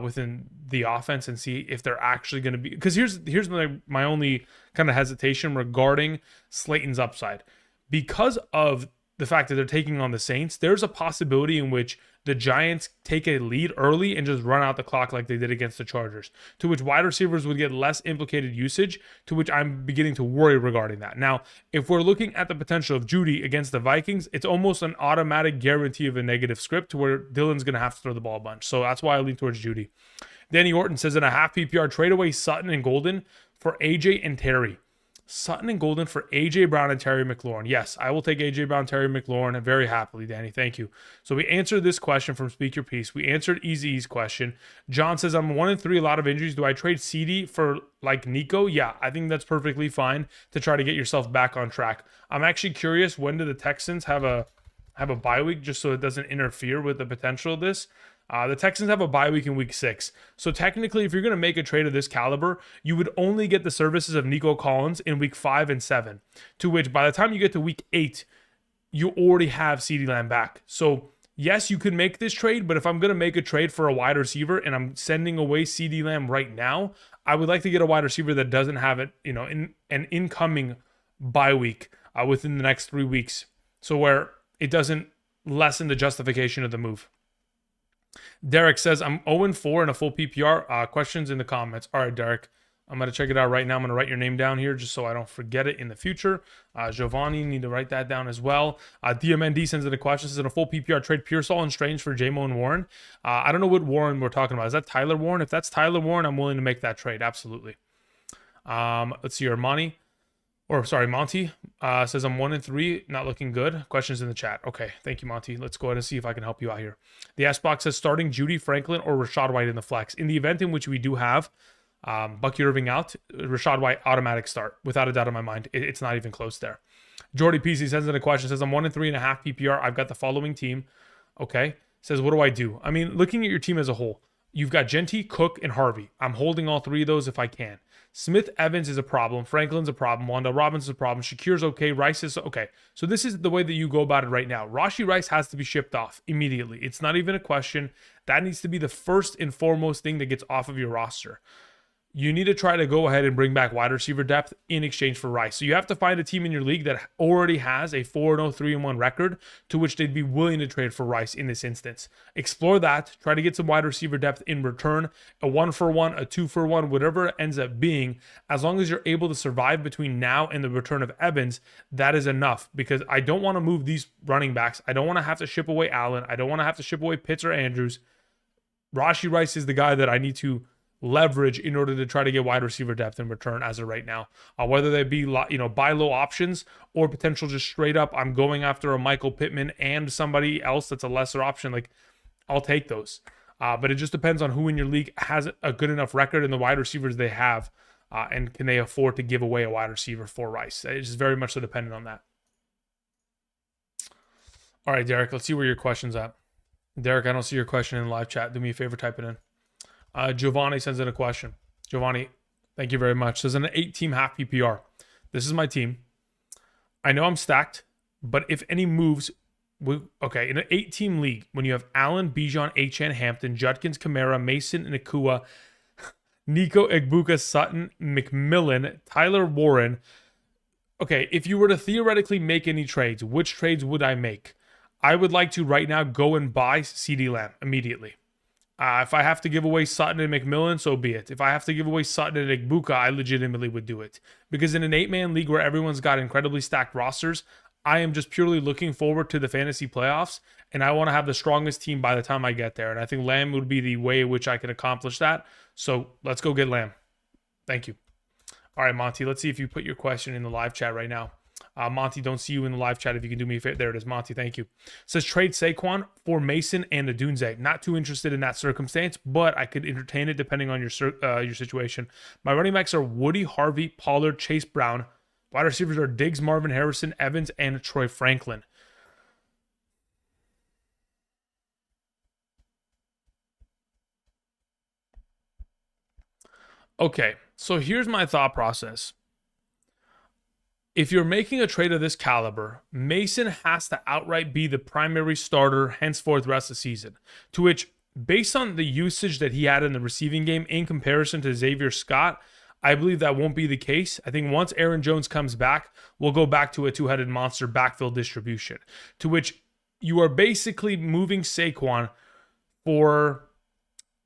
within the offense and see if they're actually going to be. Because here's my only kind of hesitation regarding Slayton's upside. Because of the fact that they're taking on the Saints, there's a possibility in which the Giants take a lead early and just run out the clock like they did against the Chargers, to which wide receivers would get less implicated usage, to which I'm beginning to worry regarding that. Now, if we're looking at the potential of Judy against the Vikings, it's almost an automatic guarantee of a negative script to where Dylan's going to have to throw the ball a bunch. So that's why I lean towards Judy. Danny Orton says in a half PPR, trade away Sutton and Golden for AJ and Terry. Sutton and Golden for A.J. Brown and Terry McLaurin. Yes, I will take A.J. Brown, Terry McLaurin very happily, Danny. Thank you. So we answered this question from Speak Your Piece. We answered Easy's question. John says, I'm 1-3, a lot of injuries. Do I trade CD for like Nico? Yeah, I think that's perfectly fine to try to get yourself back on track. I'm actually curious, when do the Texans have a bye week just so it doesn't interfere with the potential of this? The Texans have a bye week in week 6. So technically, if you're going to make a trade of this caliber, you would only get the services of Nico Collins in week 5 and 7, to which by the time you get to week 8, you already have CeeDee Lamb back. So yes, you could make this trade, but if I'm going to make a trade for a wide receiver and I'm sending away CeeDee Lamb right now, I would like to get a wide receiver that doesn't have it, in an incoming bye week within the next 3 weeks. So where it doesn't lessen the justification of the move. Derek says, I'm 0-4 in a full PPR. Questions in the comments. All right, Derek. I'm going to check it out right now. I'm going to write your name down here just so I don't forget it in the future. Giovanni, need to write that down as well. DMND sends in a question. Says, in a full PPR, trade Pearsall and Strange for J-Mo and Warren. I don't know what Warren we're talking about. Is that Tyler Warren? If that's Tyler Warren, I'm willing to make that trade. Absolutely. Let's see, Monty says, I'm 1-3, not looking good. Questions in the chat. Okay, thank you, Monty. Let's go ahead and see if I can help you out here. The S-Box says, starting Judy, Franklin, or Rachaad White in the flex. In the event in which we do have Bucky Irving out, Rachaad White, automatic start, without a doubt in my mind. It's not even close there. Jordy PC sends in a question, says, I'm 1-3.5 PPR. I've got the following team. Okay, says, what do I do? I mean, looking at your team as a whole, you've got Genty, Cook, and Harvey. I'm holding all 3 of those if I can. Smith Evans is a problem. Franklin's a problem. Wanda Robbins is a problem. Shakir's okay. Rice is okay. So this is the way that you go about it right now. Rashee Rice has to be shipped off immediately. It's not even a question. That needs to be the first and foremost thing that gets off of your roster. you need to try to go ahead and bring back wide receiver depth in exchange for Rice. So you have to find a team in your league that already has a 4-0, 3-1 record to which they'd be willing to trade for Rice in this instance. Explore that. Try to get some wide receiver depth in return. A 1-for-1, a 2-for-1, whatever it ends up being. As long as you're able to survive between now and the return of Evans, that is enough. Because I don't want to move these running backs. I don't want to have to ship away Allen. I don't want to have to ship away Pitts or Andrews. Rashee Rice is the guy that I need to leverage in order to try to get wide receiver depth in return as of right now. Whether they be buy low options or potential just straight up, I'm going after a Michael Pittman and somebody else that's a lesser option. Like, I'll take those. But it just depends on who in your league has a good enough record and the wide receivers they have, and can they afford to give away a wide receiver for Rice. It's just very much so dependent on that. All right, Derek, let's see where your question's at. Derek, I don't see your question in the live chat. Do me a favor, type it in. Giovanni sends in a question. Giovanni, thank you very much. Says in an 8-team half PPR. This is my team. I know I'm stacked, but if any moves, in an 8-team league, when you have Allen, Bijan, Achane, Hampton, Judkins, Kamara, Mason, Nakua, Nico, Egbuka, Sutton, McMillan, Tyler Warren. Okay, if you were to theoretically make any trades, which trades would I make? I would like to right now go and buy CeeDee Lamb immediately. If I have to give away Sutton and McMillan, so be it. If I have to give away Sutton and Egbuka, I legitimately would do it. Because in an 8-man league where everyone's got incredibly stacked rosters, I am just purely looking forward to the fantasy playoffs, and I want to have the strongest team by the time I get there. And I think Lamb would be the way in which I can accomplish that. So let's go get Lamb. Thank you. All right, Monty, let's see if you put your question in the live chat right now. Monty, don't see you in the live chat. If you can do me a favor. There it is, Monty. Thank you. Says trade Saquon for Mason and Adunze. Not too interested in that circumstance, but I could entertain it depending on your situation. My running backs are Woody, Harvey, Pollard, Chase Brown. Wide receivers are Diggs, Marvin Harrison, Evans, and Troy Franklin. Okay, so here's my thought process. If you're making a trade of this caliber, Mason has to outright be the primary starter henceforth the rest of the season. To which, based on the usage that he had in the receiving game in comparison to Xavier Scott, I believe that won't be the case. I think once Aaron Jones comes back, we'll go back to a two-headed monster backfield distribution. To which you are basically moving Saquon for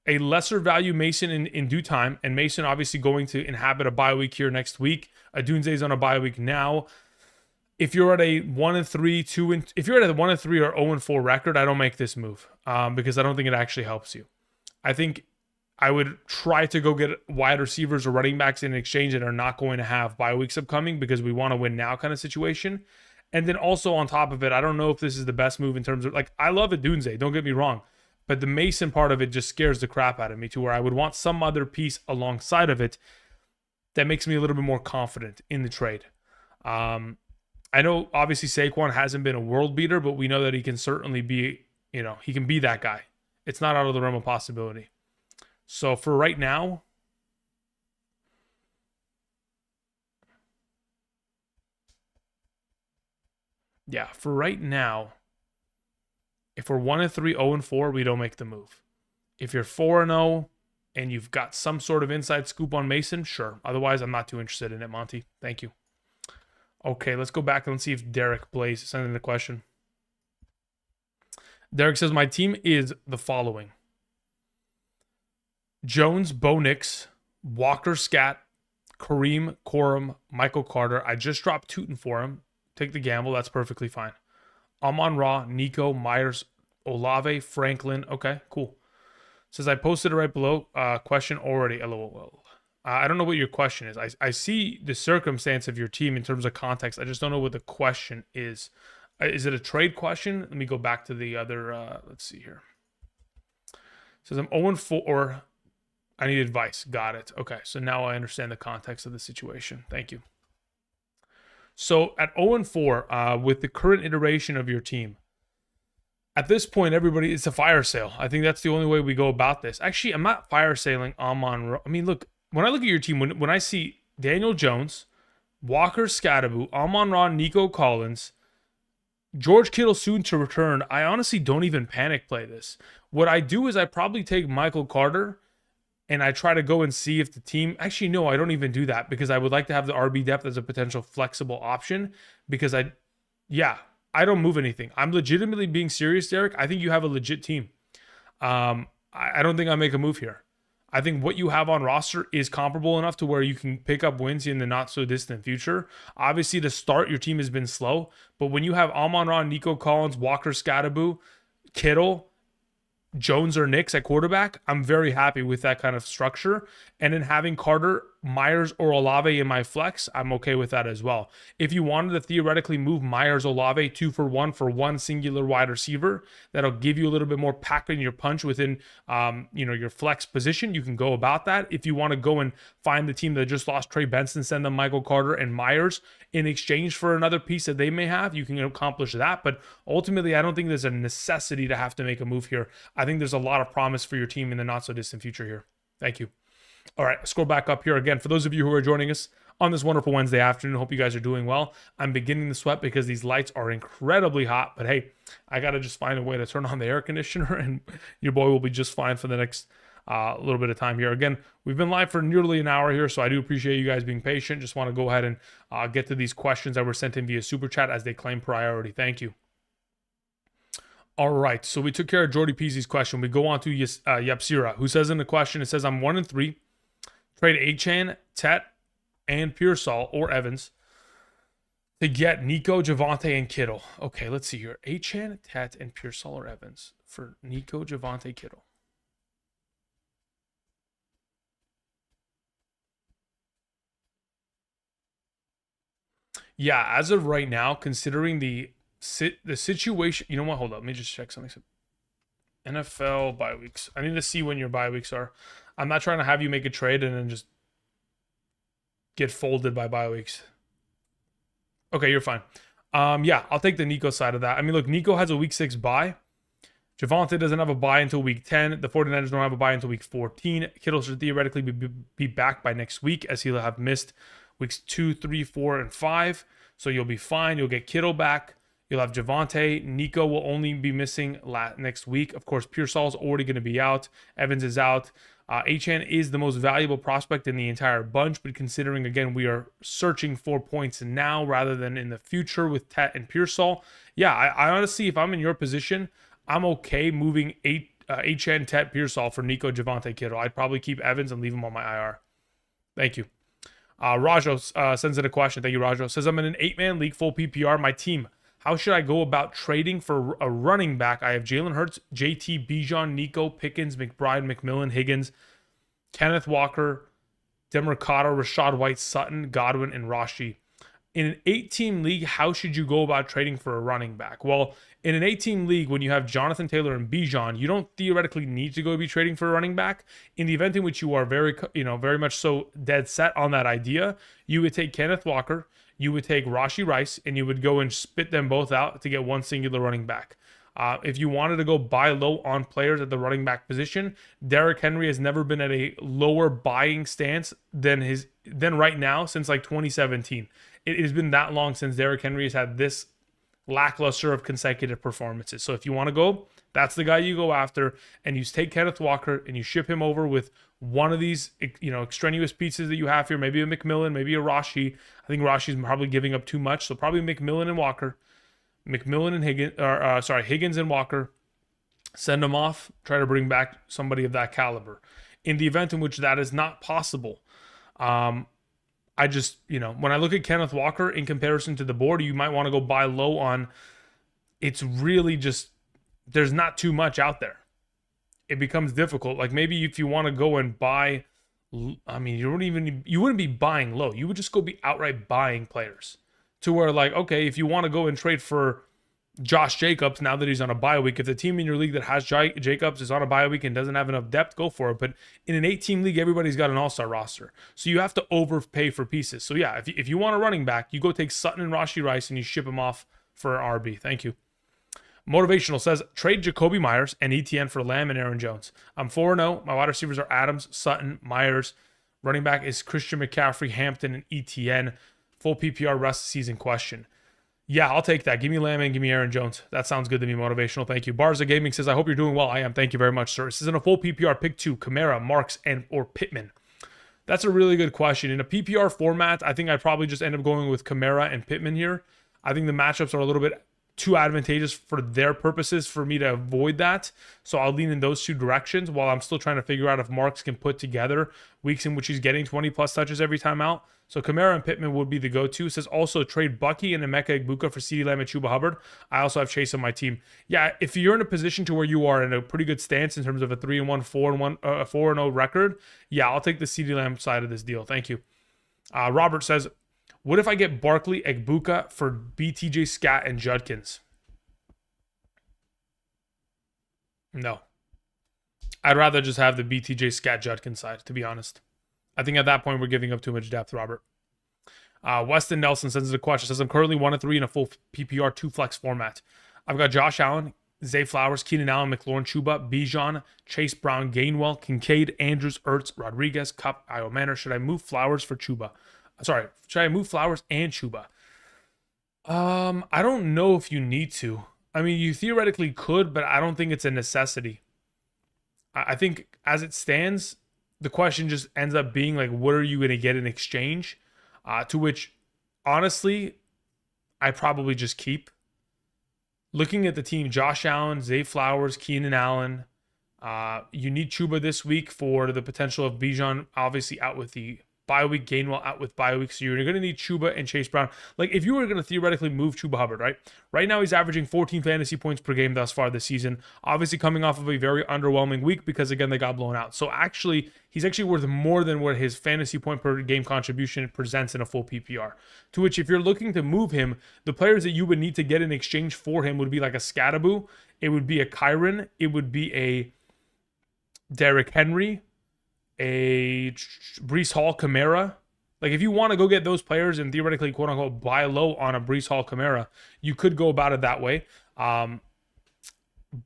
a lesser value Mason in due time, and Mason obviously going to inhabit a bye week here next week. Adunze's on a bye week now. If you're at a 1-3, if you're at a 1-3 or 0-4 record, I don't make this move because I don't think it actually helps you. I think I would try to go get wide receivers or running backs in exchange that are not going to have bye weeks upcoming because we want to win now kind of situation. And then also on top of it, I don't know if this is the best move in terms of, like, I love Adunze, don't get me wrong, but the Mason part of it just scares the crap out of me to where I would want some other piece alongside of it that makes me a little bit more confident in the trade. I know obviously Saquon hasn't been a world beater, but we know that he can certainly be, he can be that guy. It's not out of the realm of possibility. So for right now, if we're 1-3, 0-4, we don't make the move. If you're 4-0 and you've got some sort of inside scoop on Mason, sure. Otherwise, I'm not too interested in it, Monty. Thank you. Okay, let's go back and see if Derek Blaze sent in a question. Derek says, my team is the following. Jones, Bo Nix, Walker Scat, Kareem, Corum, Michael Carter. I just dropped Tootin for him. Take the gamble. That's perfectly fine. Amon-Ra, Nico, Myers, Olave, Franklin. Okay, cool. Says I posted it right below. Question already. LOL. I don't know what your question is. I see the circumstance of your team in terms of context. I just don't know what the question is. Is it a trade question? Let me go back to the other. Let's see here. Says I'm 0-4. I need advice. Got it. Okay, so now I understand the context of the situation. Thank you. So at 0-4, with the current iteration of your team, at this point, everybody, it's a fire sale. I think that's the only way we go about this. Actually, I'm not fire sailing Amon-Ra. I mean, look, when I look at your team, when I see Daniel Jones, Walker Scatterbu, Amon-Ra, Nico Collins, George Kittle soon to return, I honestly don't even panic play this. What I do is I probably take Michael Carter and I try to go and see if the team, actually, no, I don't even do that because I would like to have the RB depth as a potential flexible option because I don't move anything. I'm legitimately being serious, Derek. I think you have a legit team. I don't think I make a move here. I think what you have on roster is comparable enough to where you can pick up wins in the not so distant future. Obviously, to start, your team has been slow, but when you have Amon-Ra, Nico Collins, Walker Scadaboo, Kittle, Jones or Nix at quarterback, I'm very happy with that kind of structure. And then having Carter, Myers, or Olave in my flex, I'm okay with that as well. If you wanted to theoretically move Myers, Olave 2 for one singular wide receiver, that'll give you a little bit more pack in your punch within your flex position, you can go about that. If you want to go and find the team that just lost Trey Benson, send them Michael Carter and Myers in exchange for another piece that they may have, you can accomplish that. But ultimately, I don't think there's a necessity to have to make a move here. I think there's a lot of promise for your team in the not so distant future here. Thank you. All right, scroll back up here again. For those of you who are joining us on this wonderful Wednesday afternoon, hope you guys are doing well. I'm beginning to sweat because these lights are incredibly hot, but hey, I got to just find a way to turn on the air conditioner and your boy will be just fine for the next little bit of time here. Again, we've been live for nearly an hour here, so I do appreciate you guys being patient. Just want to go ahead and get to these questions that were sent in via Super Chat as they claim priority. Thank you. All right, so we took care of Jordy Peasy's question. We go on to Yapsira, who says in the question, it says, I'm 1-3. Trade Achane, Tet, and Pearsall or Evans to get Nico, Javonte, and Kittle. Okay, let's see here. Achane, Tet, and Pearsall or Evans for Nico, Javonte, Kittle. Yeah, as of right now, considering the situation, you know what? Hold up, let me just check something. NFL bye weeks. I need to see when your bye weeks are. I'm not trying to have you make a trade and then just get folded by bye weeks. Okay, you're fine. Yeah, I'll take the Nico side of that. I mean, look, Nico has a week 6 bye. Javonte doesn't have a bye until week 10. The 49ers don't have a bye until week 14. Kittle should theoretically be back by next week as he'll have missed weeks 2, 3, 4, and 5. So you'll be fine. You'll get Kittle back. You'll have Javonte. Nico will only be missing next week. Of course, Pearsall's already going to be out. Evans is out. Achane is the most valuable prospect in the entire bunch, but considering, again, we are searching for points now rather than in the future with Tet and Pearsall, yeah, I honestly, if I'm in your position, I'm okay moving Achane, Tet, Pearsall for Nico, Javonte, Kittle. I'd probably keep Evans and leave him on my IR. Thank you. Rajo sends in a question. Thank you, Rajo. Says, I'm in an 8-man league, full PPR. My team, how should I go about trading for a running back? I have Jalen Hurts, JT, Bijan, Nico, Pickens, McBride, McMillan, Higgins, Kenneth Walker, Demercado, Rashad White, Sutton, Godwin, and Rashi. In an 8-team league, how should you go about trading for a running back? Well, in an 8-team league, when you have Jonathan Taylor and Bijan, you don't theoretically need to go be trading for a running back. In the event in which you are very much so dead set on that idea, you would take Kenneth Walker, you would take Rashee Rice, and you would go and spit them both out to get one singular running back. If you wanted to go buy low on players at the running back position, Derrick Henry has never been at a lower buying stance than right now since like 2017. It has been that long since Derrick Henry has had this lackluster of consecutive performances. So if you want to go, that's the guy you go after, and you take Kenneth Walker and you ship him over with one of these, extraneous pieces that you have here. Maybe a McMillan, maybe a Rashi. I think Rashi's probably giving up too much, so probably McMillan and Walker. McMillan and Higgins and Walker. Send them off. Try to bring back somebody of that caliber. In the event in which that is not possible, I just, when I look at Kenneth Walker in comparison to the board, you might want to go buy low on. It's really just, there's not too much out there. It becomes difficult. Like maybe if you want to go and buy, I mean, you wouldn't be buying low. You would just go be outright buying players to where like, okay, if you want to go and trade for Josh Jacobs now that he's on a bye week, if the team in your league that has Jacobs is on a bye week and doesn't have enough depth, go for it. But in an 8-team league, everybody's got an all-star roster. So you have to overpay for pieces. So yeah, if you want a running back, you go take Sutton and Rashee Rice and you ship them off for an RB. Thank you. Motivational says, trade Jacoby Myers and ETN for Lamb and Aaron Jones. I'm 4-0. My wide receivers are Adams, Sutton, Myers. Running back is Christian McCaffrey, Hampton, and ETN. Full PPR rest of season question. Yeah, I'll take that. Give me Lamb and give me Aaron Jones. That sounds good to me. Motivational. Thank you. Barza Gaming says, I hope you're doing well. I am. Thank you very much, sir. This is in a full PPR. Pick 2, Kamara, Marks, and or Pittman. That's a really good question. In a PPR format, I think I'd probably just end up going with Kamara and Pittman here. I think the matchups are a little bit too advantageous for their purposes for me to avoid that. So I'll lean in those two directions while I'm still trying to figure out if Marks can put together weeks in which he's getting 20 plus touches every time out. So Kamara and Pittman would be the go-to. It says also trade Bucky and Emeka Egbuka for CeeDee Lamb and Chuba Hubbard. I also have Chase on my team. Yeah, if you're in a position to where you are in a pretty good stance in terms of a 3-1, 4-0 record, yeah, I'll take the CeeDee Lamb side of this deal. Thank you. Robert says, what if I get Barkley, Egbuka for BTJ, Scat, and Judkins? No. I'd rather just have the BTJ, Scat, Judkins side, to be honest. I think at that point we're giving up too much depth, Robert. Weston Nelson sends a question. Says, I'm currently 1-3 in a full PPR 2 flex format. I've got Josh Allen, Zay Flowers, Keenan Allen, McLaurin, Chuba, Bijan, Chase Brown, Gainwell, Kincaid, Andrews, Ertz, Rodriguez, Kupp, Io Manor. Should I move Flowers for Chuba? Sorry, should I move Flowers and Chuba? I don't know if you need to. I mean, you theoretically could, but I don't think it's a necessity. I think as it stands, the question just ends up being like, what are you going to get in exchange? To which, honestly, I probably just keep. Looking at the team, Josh Allen, Zay Flowers, Keenan Allen. You need Chuba this week for the potential of Bijan obviously out with the bye week, Gainwell out with bye week. So you're going to need Chuba and Chase Brown. Like if you were going to theoretically move Chuba Hubbard, right? Right now he's averaging 14 fantasy points per game thus far this season. Obviously coming off of a very underwhelming week because again, they got blown out. So actually, he's actually worth more than what his fantasy point per game contribution presents in a full PPR. To which if you're looking to move him, the players that you would need to get in exchange for him would be like a Scattaboo. It would be a Kyron. It would be a Derrick Henry, a Breece Hall, Kamara. Like if you want to go get those players and theoretically quote unquote buy low on a Breece Hall, Kamara, you could go about it that way.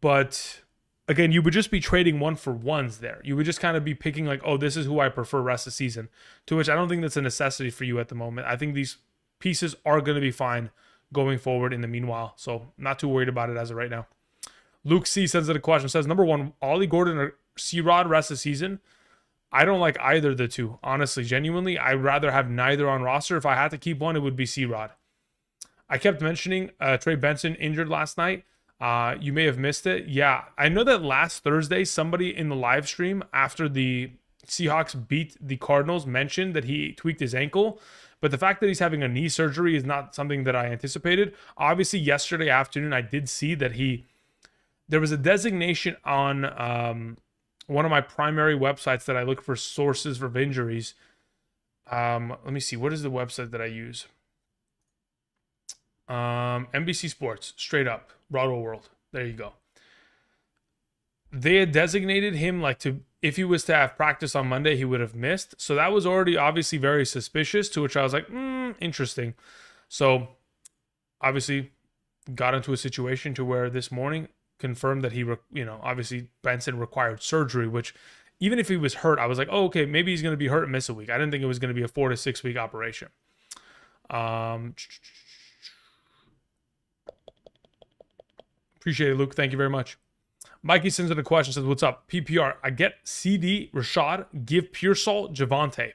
But again, you would just be trading one for ones there. You would just kind of be picking like, oh, this is who I prefer rest of the season. To which I don't think that's a necessity for you at the moment. I think these pieces are going to be fine going forward in the meanwhile. So not too worried about it as of right now. Luke C sends it a question. Says, number one, Ollie Gordon or C-Rod rest of the season? I don't like either of the two. Honestly, genuinely, I'd rather have neither on roster. If I had to keep one, it would be C-Rod. I kept mentioning Trey Benson injured last night. You may have missed it. Yeah, I know that last Thursday, somebody in the live stream after the Seahawks beat the Cardinals mentioned that he tweaked his ankle. But the fact that he's having a knee surgery is not something that I anticipated. Obviously, yesterday afternoon, I did see that there was a designation on one of my primary websites that I look for sources for injuries. Let me see. What is the website that I use? NBC Sports, straight up, Broadway World. There you go. They had designated him like if he was to have practice on Monday, he would have missed. So that was already obviously very suspicious, to which I was like, interesting. So obviously got into a situation to where this morning confirmed that he, obviously Benson required surgery, which even if he was hurt, I was like, oh, okay, maybe he's going to be hurt and miss a week. I didn't think it was going to be a 4 to 6 week operation. Appreciate it, Luke. Thank you very much. Mikey sends in a question, says, what's up? PPR, I get CD, Rashad, give Pearsall, Javonte.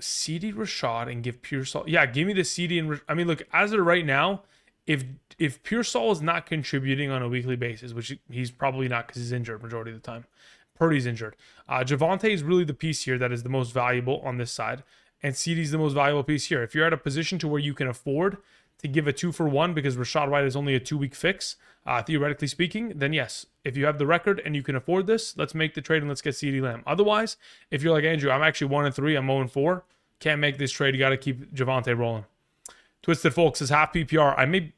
CD, Rashad, and give Pearsall. Yeah, give me the CD. I mean, look, as of right now, if Pearsall is not contributing on a weekly basis, which he's probably not because he's injured majority of the time, Purdy's injured. Javonte is really the piece here that is the most valuable on this side, and CD is the most valuable piece here. If you're at a position to where you can afford to give a 2-for-1 because Rashad White is only a 2-week fix, theoretically speaking, then yes, if you have the record and you can afford this, let's make the trade and let's get CeeDee Lamb. Otherwise, if you're like Andrew, I'm actually 1-3, I'm 0-4, can't make this trade, you got to keep Javonte rolling. Twisted Folks says half PPR. I may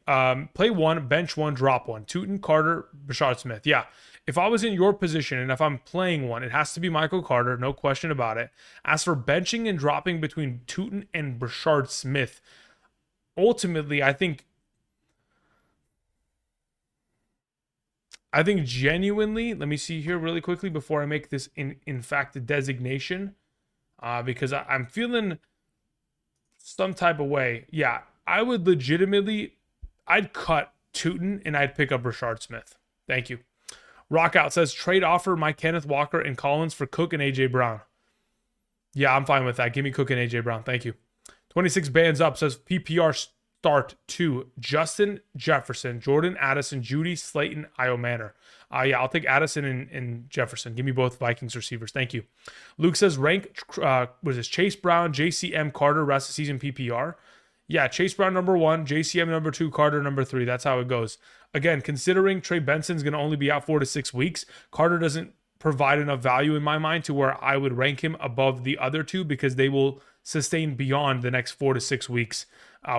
play one, bench one, drop one. Tootin, Carter, Brashard Smith. Yeah, if I was in your position and if I'm playing one, it has to be Michael Carter, no question about it. As for benching and dropping between Tootin and Brashard Smith, ultimately, I think genuinely, let me see here really quickly before I make this in fact a designation, because I'm feeling some type of way. Yeah, I would legitimately, I'd cut Tootin and I'd pick up Rashard Smith. Thank you. Rockout says trade offer Mike Kenneth Walker and Collins for Cook and AJ Brown. Yeah, I'm fine with that. Give me Cook and AJ Brown. Thank you. 26 bands up says PPR start 2. Justin Jefferson, Jordan Addison, Judy Slayton, Io Manor. Yeah, I'll take Addison and Jefferson. Give me both Vikings receivers. Thank you. Luke says rank was this Chase Brown, JCM, Carter, rest of season PPR. Yeah, Chase Brown number 1, JCM number 2, Carter number 3. That's how it goes. Again, considering Trey Benson's going to only be out 4 to 6 weeks, Carter doesn't provide enough value in my mind to where I would rank him above the other two because they will sustain beyond the next 4 to 6 weeks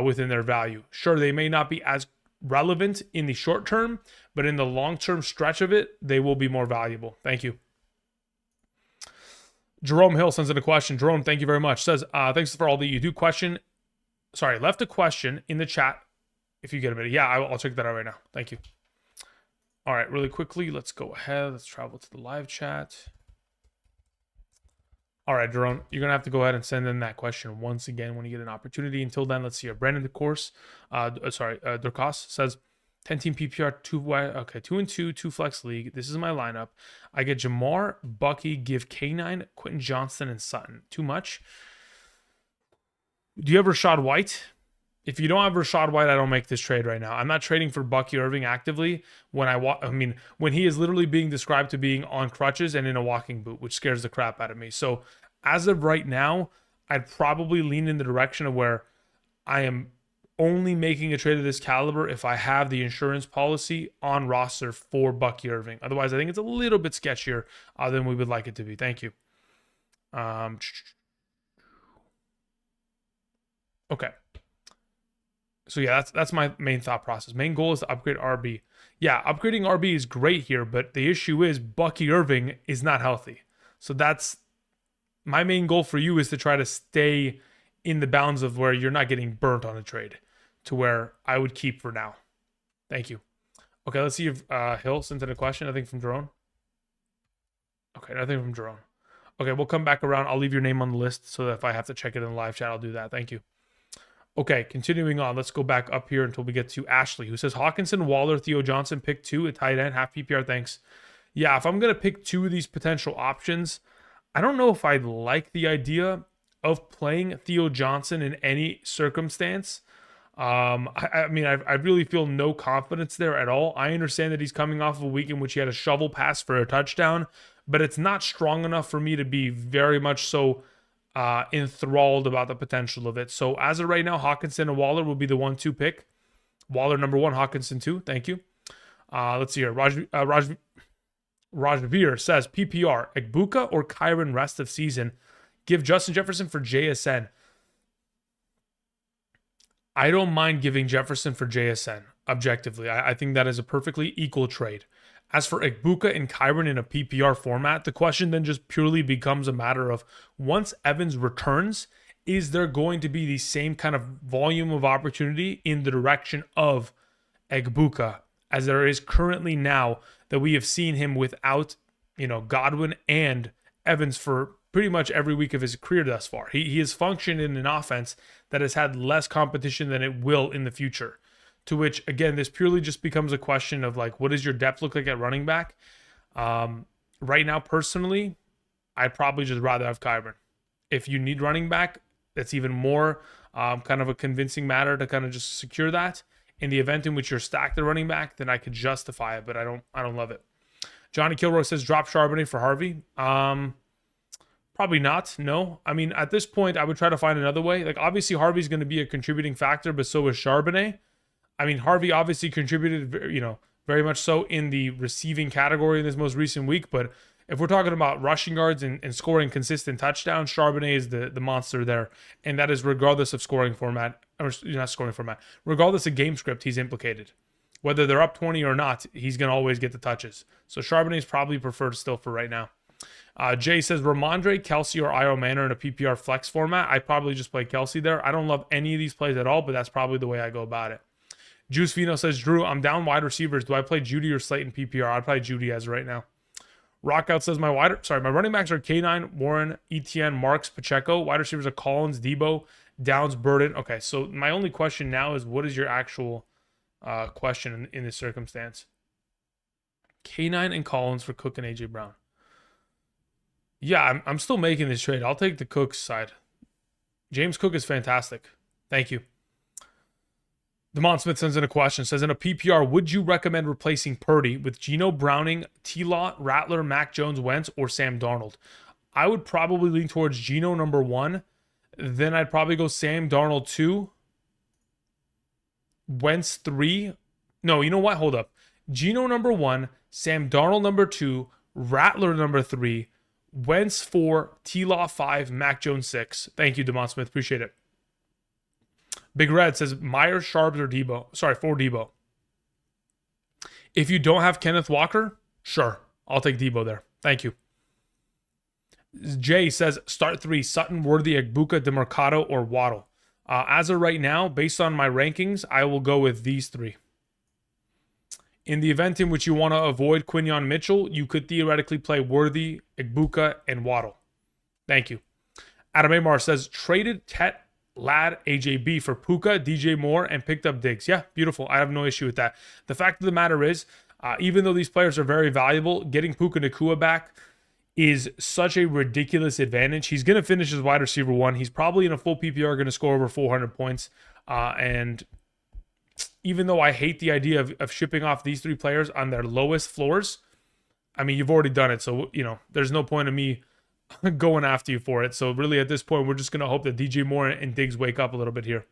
within their value. Sure, they may not be as relevant in the short term, but in the long-term stretch of it, they will be more valuable. Thank you. Jerome Hill sends in a question. Jerome, thank you very much. Says, thanks for all that you do. Left a question in the chat. If you get a minute. Yeah, I'll check that out right now. Thank you. All right, really quickly, let's go ahead. Let's travel to the live chat. All right, Jerome, you're going to have to go ahead and send in that question once again when you get an opportunity. Until then, let's see here. Brandon Durkos says, 10-team PPR, 2 and 2, 2 flex league. This is my lineup. I get Jamar, Bucky, give K9, Quentin Johnston, and Sutton. Too much? Do you have Rashad White? If you don't have Rashad White, I don't make this trade right now. I'm not trading for Bucky Irving actively when when he is literally being described to being on crutches and in a walking boot, which scares the crap out of me. So as of right now, I'd probably lean in the direction of where I am only making a trade of this caliber if I have the insurance policy on roster for Bucky Irving. Otherwise, I think it's a little bit sketchier than we would like it to be. Thank you. Okay. So yeah, that's my main thought process. Main goal is to upgrade RB. Yeah, upgrading RB is great here, but the issue is Bucky Irving is not healthy. So that's my main goal for you, is to try to stay in the bounds of where you're not getting burnt on a trade, to where I would keep for now. Thank you. Okay, let's see if Hill sent in a question. Nothing from Jerome. Okay, nothing from Jerome. Okay, we'll come back around. I'll leave your name on the list so that if I have to check it in the live chat, I'll do that. Thank you. Okay, continuing on. Let's go back up here until we get to Ashley, who says Hawkinson, Waller, Theo Johnson, pick 2 at tight end, half PPR, thanks. Yeah, if I'm going to pick 2 of these potential options, I don't know if I like the idea of playing Theo Johnson in any circumstance. I really feel no confidence there at all. I understand that he's coming off of a week in which he had a shovel pass for a touchdown, but it's not strong enough for me to be very much so enthralled about the potential of it. So as of right now, Hawkinson and Waller will be the 1-2 pick. Waller number 1, Hawkinson 2. Thank you. Let's see here. Rajveer says PPR, Egbuka or Kyron rest of season. Give Justin Jefferson for JSN. I don't mind giving Jefferson for JSN, objectively. I think that is a perfectly equal trade. As for Egbuka and Kyron in a PPR format, the question then just purely becomes a matter of, once Evans returns, is there going to be the same kind of volume of opportunity in the direction of Egbuka as there is currently now that we have seen him without, Godwin and Evans for pretty much every week of his career thus far. He has functioned in an offense that has had less competition than it will in the future. To which, again, this purely just becomes a question of, like, what does your depth look like at running back? Right now, personally, I'd probably just rather have Kyron. If you need running back, that's even more kind of a convincing matter to kind of just secure that. In the event in which you're stacked at running back, then I could justify it, but I don't love it. Johnny Kilroy says drop Charbonnet for Harvey. Probably not. No. I mean, at this point, I would try to find another way. Like, obviously, Harvey's going to be a contributing factor, but so is Charbonnet. I mean, Harvey obviously contributed, very much so in the receiving category in this most recent week. But if we're talking about rushing yards and scoring consistent touchdowns, Charbonnet is the monster there. And that is regardless of scoring format, or not scoring format, regardless of game script he's implicated. Whether they're up 20 or not, he's going to always get the touches. So Charbonnet is probably preferred still for right now. Jay says Ramondre, Kelsey, or Io Manor in a PPR flex format. I'd probably just play Kelsey there. I don't love any of these plays at all, but that's probably the way I go about it. Juice Vino says, Drew, I'm down wide receivers. Do I play Judy or Slayton PPR? I'd play Judy as right now. Rockout says my running backs are K9, Warren, Etienne, Marks, Pacheco. Wide receivers are Collins, Debo, Downs, Burden. Okay, so my only question now is what is your actual question in this circumstance? K9 and Collins for Cook and AJ Brown. Yeah, I'm still making this trade. I'll take the Cook's side. James Cook is fantastic. Thank you. Demond Smith sends in a question. Says, in a PPR, would you recommend replacing Purdy with Geno, Browning, T-Law, Rattler, Mac Jones, Wentz, or Sam Darnold? I would probably lean towards Geno number 1. Then I'd probably go Sam Darnold 2. Wentz 3. No, you know what? Hold up. Geno number 1. Sam Darnold number 2. Rattler number 3. Wentz 4. T-Law 5. Mac Jones 6. Thank you, Demond Smith. Appreciate it. Big Red says Myers, Sharps, or Debo. Sorry, for Debo. If you don't have Kenneth Walker, sure. I'll take Debo there. Thank you. Jay says start 3, Sutton, Worthy, Egbuka, DeMarcado, or Waddle. As of right now, based on my rankings, I will go with these 3. In the event in which you want to avoid Quinyon Mitchell, you could theoretically play Worthy, Egbuka, and Waddle. Thank you. Adam Amar says traded Tet, Ladd, AJB for Puka, DJ Moore, and picked up Diggs. Yeah, beautiful. I have no issue with that. The fact of the matter is, even though these players are very valuable, getting Puka Nacua back is such a ridiculous advantage. He's going to finish as wide receiver 1. He's probably in a full PPR going to score over 400 points. And even though I hate the idea of shipping off these 3 players on their lowest floors, I mean, you've already done it. So, there's no point in me going after you for it. So really at this point, we're just going to hope that DJ Moore and Diggs wake up a little bit here.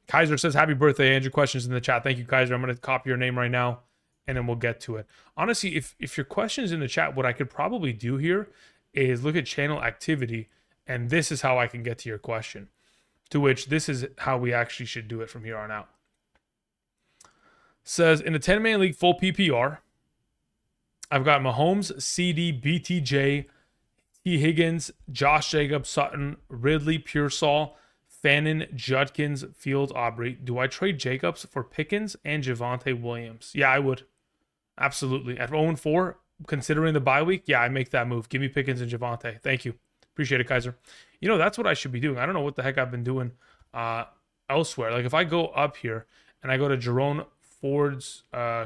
Kaiser says, happy birthday, Andrew. Questions in the chat. Thank you, Kaiser. I'm going to copy your name right now, and then we'll get to it. Honestly, if your question's in the chat, what I could probably do here is look at channel activity, and this is how I can get to your question, to which this is how we actually should do it from here on out. Says, in a 10-man league full PPR, I've got Mahomes, CD, BTJ, T. Higgins, Josh Jacobs, Sutton, Ridley, Pearsall, Fannin, Judkins, Fields, Aubrey. Do I trade Jacobs for Pickens and Javonte Williams? Yeah, I would. Absolutely. At 0-4, considering the bye week, yeah, I make that move. Give me Pickens and Javonte. Thank you. Appreciate it, Kaiser. That's what I should be doing. I don't know what the heck I've been doing elsewhere. Like, if I go up here and I go to Jerome Ford's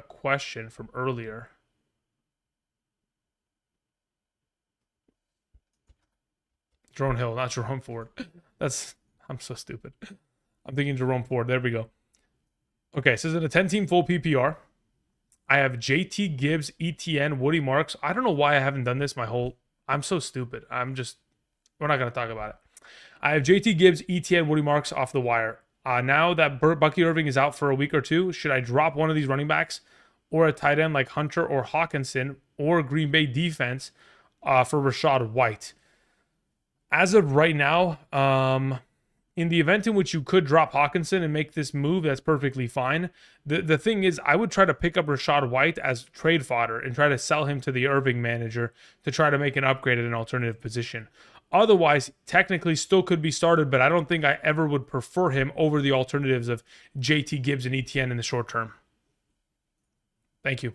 question from earlier. Jerome Hill, not Jerome Ford. I'm so stupid. I'm thinking Jerome Ford. There we go. Okay, so in a 10-team full PPR, I have JT Gibbs, ETN, Woody Marks. I don't know why I haven't done this I'm so stupid. We're not going to talk about it. I have JT Gibbs, ETN, Woody Marks off the wire. Now that Bucky Irving is out for a week or two, should I drop one of these running backs or a tight end like Hunter or Hawkinson or Green Bay defense for Rachaad White? As of right now, in the event in which you could drop Hawkinson and make this move, that's perfectly fine. The thing is, I would try to pick up Rachaad White as trade fodder and try to sell him to the Irving manager to try to make an upgrade at an alternative position. Otherwise, technically still could be started, but I don't think I ever would prefer him over the alternatives of JT Gibbs and ETN in the short term. Thank you.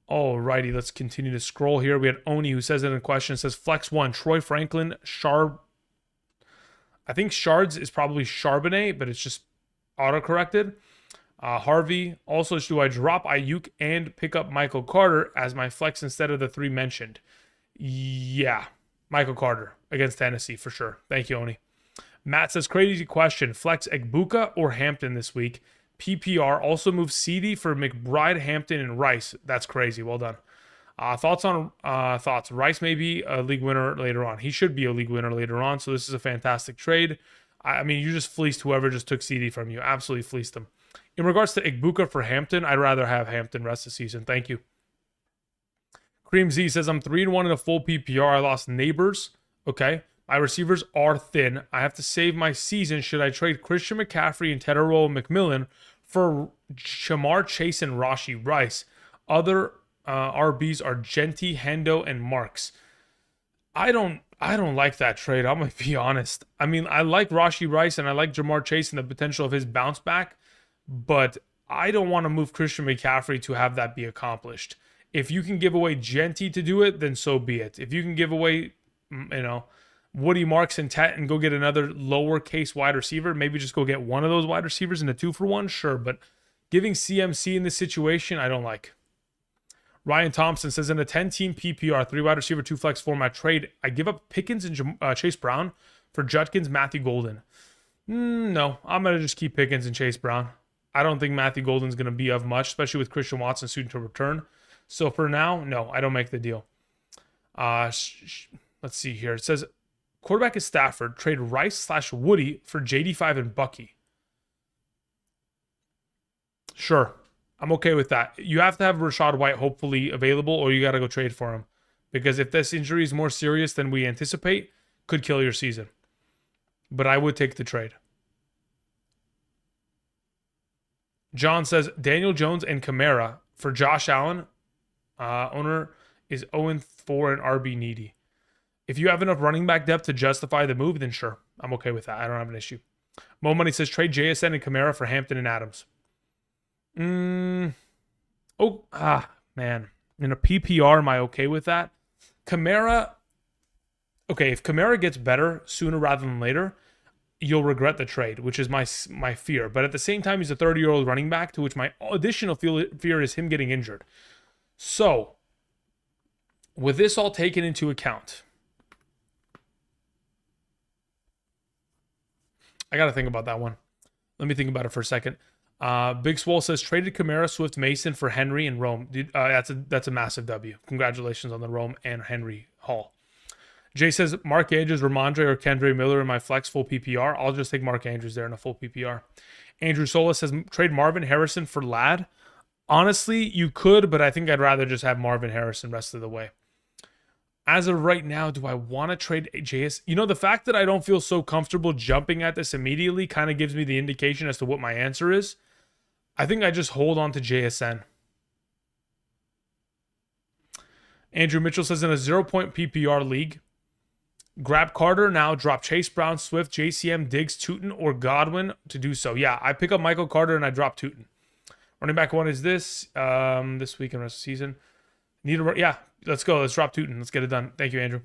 Alrighty, let's continue to scroll here. We had Oni who says it in a question. It says Flex 1, Troy Franklin, Shard. I think Shards is probably Charbonnet, but it's just auto-corrected. Harvey. Also, do I drop Ayuk and pick up Michael Carter as my flex instead of the 3 mentioned? Yeah, Michael Carter against Tennessee for sure. Thank you, Oni. Matt says, crazy question. Flex Egbuka or Hampton this week? PPR also moves CD for McBride, Hampton, and Rice. That's crazy. Well done. Thoughts on thoughts. Rice may be a league winner later on. He should be a league winner later on. So this is a fantastic trade. I mean, you just fleeced whoever just took CD from you. Absolutely fleeced them. In regards to Egbuka for Hampton, I'd rather have Hampton rest of the season. Thank you. Cream Z says, I'm 3-1 in a full PPR. I lost Neighbors. Okay. My receivers are thin. I have to save my season. Should I trade Christian McCaffrey and Tedero McMillan for Shamar Chase and Rashi Rice? Other RBs are Genty, Hendo, and Marks. I don't like that trade. I'm going to be honest. I mean, I like Rashi Rice and I like Jamar Chase and the potential of his bounce back, but I don't want to move Christian McCaffrey to have that be accomplished. If you can give away Genty to do it, then so be it. If you can give away, Woody, Marks, and Tet and go get another lowercase wide receiver. Maybe just go get one of those wide receivers in a 2-for-1. Sure, but giving CMC in this situation, I don't like. Ryan Thompson says in a 10-team PPR, 3 wide receiver, 2 flex format trade, I give up Pickens and Chase Brown for Judkins, Matthew Golden. No, I'm going to just keep Pickens and Chase Brown. I don't think Matthew Golden's going to be of much, especially with Christian Watson soon to return. So for now, no, I don't make the deal. Let's see here. It says quarterback is Stafford. Trade Rice/Woody for JD5 and Bucky. Sure. I'm okay with that. You have to have Rachaad White hopefully available, or you got to go trade for him. Because if this injury is more serious than we anticipate, could kill your season. But I would take the trade. John says Daniel Jones and Kamara for Josh Allen. Owner is 0-4 and RB needy. If you have enough running back depth to justify the move, then sure. I'm okay with that. I don't have an issue. Mo Money says trade JSN and Kamara for Hampton and Adams. Man. In a PPR, am I okay with that? Kamara. Okay, if Kamara gets better sooner rather than later, you'll regret the trade, which is my fear. But at the same time, he's a 30-year-old running back, to which my additional fear is him getting injured. So, with this all taken into account, I got to think about that one. Let me think about it for a second. Big Swole says traded Kamara, Swift, Mason for Henry and Rome. Dude, that's a massive W. Congratulations on the Rome and Henry haul. Jay says Mark Andrews, Ramondre, or Kendre Miller in my flex full PPR. I'll just take Mark Andrews there in a full PPR. Andrew Sola says trade Marvin Harrison for Ladd. Honestly, you could, but I think I'd rather just have Marvin Harrison rest of the way. As of right now, do I want to trade JS? You know, the fact that I don't feel so comfortable jumping at this immediately kind of gives me the indication as to what my answer is. I think I just hold on to JSN. Andrew Mitchell says in a 0-point PPR league, grab Carter now, drop Chase Brown, Swift, JCM, Diggs, Tootin, or Godwin to do so. Yeah, I pick up Michael Carter and I drop Tootin. Running back one is this week and rest of the season. Yeah, let's go. Let's drop Tootin. Let's get it done. Thank you, Andrew.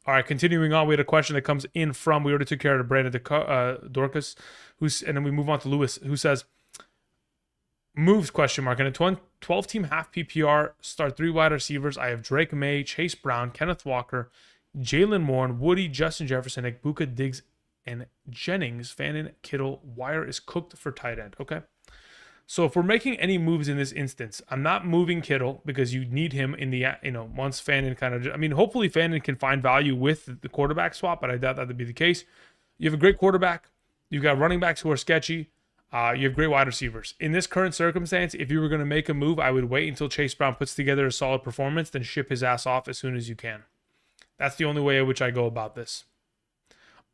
All right, continuing on, we had a question that comes in from, we already took care of Brandon Dorcas, and then we move on to Lewis, who says, moves question mark. In a 12-team half PPR, start 3 wide receivers. I have Drake May, Chase Brown, Kenneth Walker, Jalen Warren, Woody, Justin Jefferson, Ekbuka, Diggs, and Jennings. Fannin, Kittle. Wire is cooked for tight end. Okay. So if we're making any moves in this instance, I'm not moving Kittle because you need him in the, once Fannin hopefully Fannin can find value with the quarterback swap, but I doubt that to be the case. You have a great quarterback. You've got running backs who are sketchy. You have great wide receivers. In this current circumstance, if you were going to make a move, I would wait until Chase Brown puts together a solid performance, then ship his ass off as soon as you can. That's the only way in which I go about this.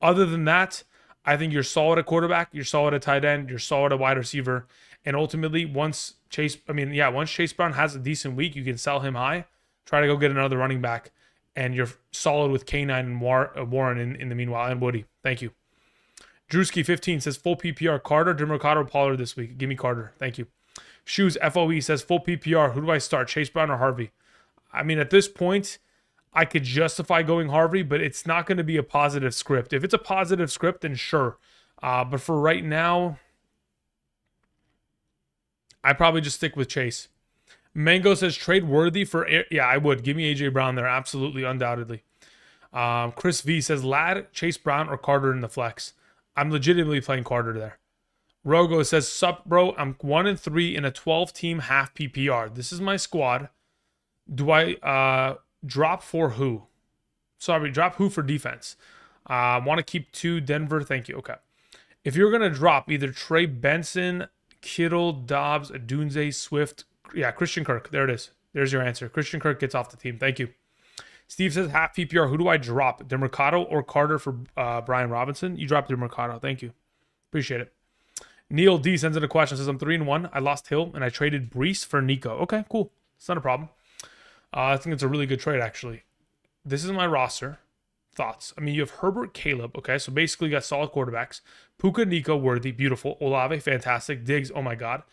Other than that, I think you're solid at quarterback, you're solid at tight end, you're solid at wide receiver, and ultimately, once Chase Brown has a decent week, you can sell him high, try to go get another running back, and you're solid with K9 and Warren in the meanwhile, and Woody. Thank you. Drewski15 says full PPR Carter, DeMarcado, Pollard this week. Give me Carter. Thank you. Shoes FOE says full PPR. Who do I start? Chase Brown or Harvey? I mean, at this point, I could justify going Harvey, but it's not going to be a positive script. If it's a positive script, then sure. But for right now, I probably just stick with Chase. Mango says trade worthy for... Yeah, I would. Give me A.J. Brown there. Absolutely, undoubtedly. Chris V says Ladd, Chase Brown, or Carter in the flex. I'm legitimately playing Carter there. Rogo says, sup, bro. I'm 1-3 in a 12-team half PPR. This is my squad. Do I drop for who? Sorry, drop who for defense? Want to keep 2 Denver. Thank you. Okay. If you're going to drop either Trey Benson, Kittle, Dobbs, Adunze, Swift. Yeah, Christian Kirk. There it is. There's your answer. Christian Kirk gets off the team. Thank you. Steve says half PPR. Who do I drop? DeMarcado or Carter for Brian Robinson? You dropped DeMarcado. Thank you. Appreciate it. Neil D sends in a question. Says I'm 3-1. I lost Hill and I traded Brees for Nico. Okay, cool. It's not a problem. I think it's a really good trade actually. This is my roster. Thoughts? I mean, you have Herbert, Caleb. Okay, so basically you got solid quarterbacks. Puka, Nico, Worthy, beautiful. Olave, fantastic. Diggs, oh my god.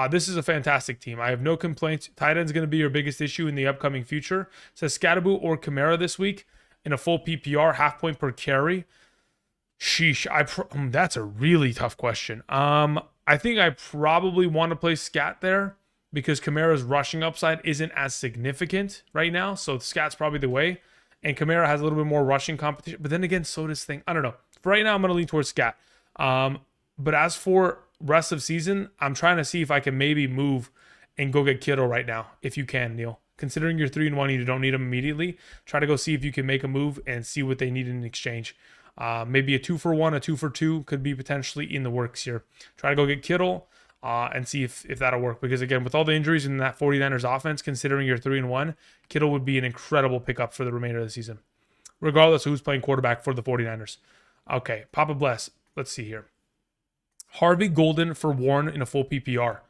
This is a fantastic team. I have no complaints. Tight end's going to be your biggest issue in the upcoming future. Says Scatterboo or Kamara this week. in a full PPR, half point per carry. Sheesh, that's a really tough question. I think I probably want to play Scat there because Kamara's rushing upside isn't as significant right now, so Scat's probably the way. And Kamara has a little bit more rushing competition, but then again, so does Thing. I don't know. For right now, I'm gonna lean towards Scat. But as for rest of season, I'm trying to see if I can maybe move and go get Kittle right now, if you can, Neil. Considering you're 3-1, you don't need him immediately. Try to go see if you can make a move and see what they need in exchange. Maybe a 2-for-1, a 2-for-2 could be potentially in the works here. Try to go get Kittle and see if that'll work. Because again, with all the injuries in that 49ers offense, considering you're 3-1, Kittle would be an incredible pickup for the remainder of the season, regardless of who's playing quarterback for the 49ers. Okay, Papa Bless. Let's see here. Harvey Golden for Warren in a full PPR.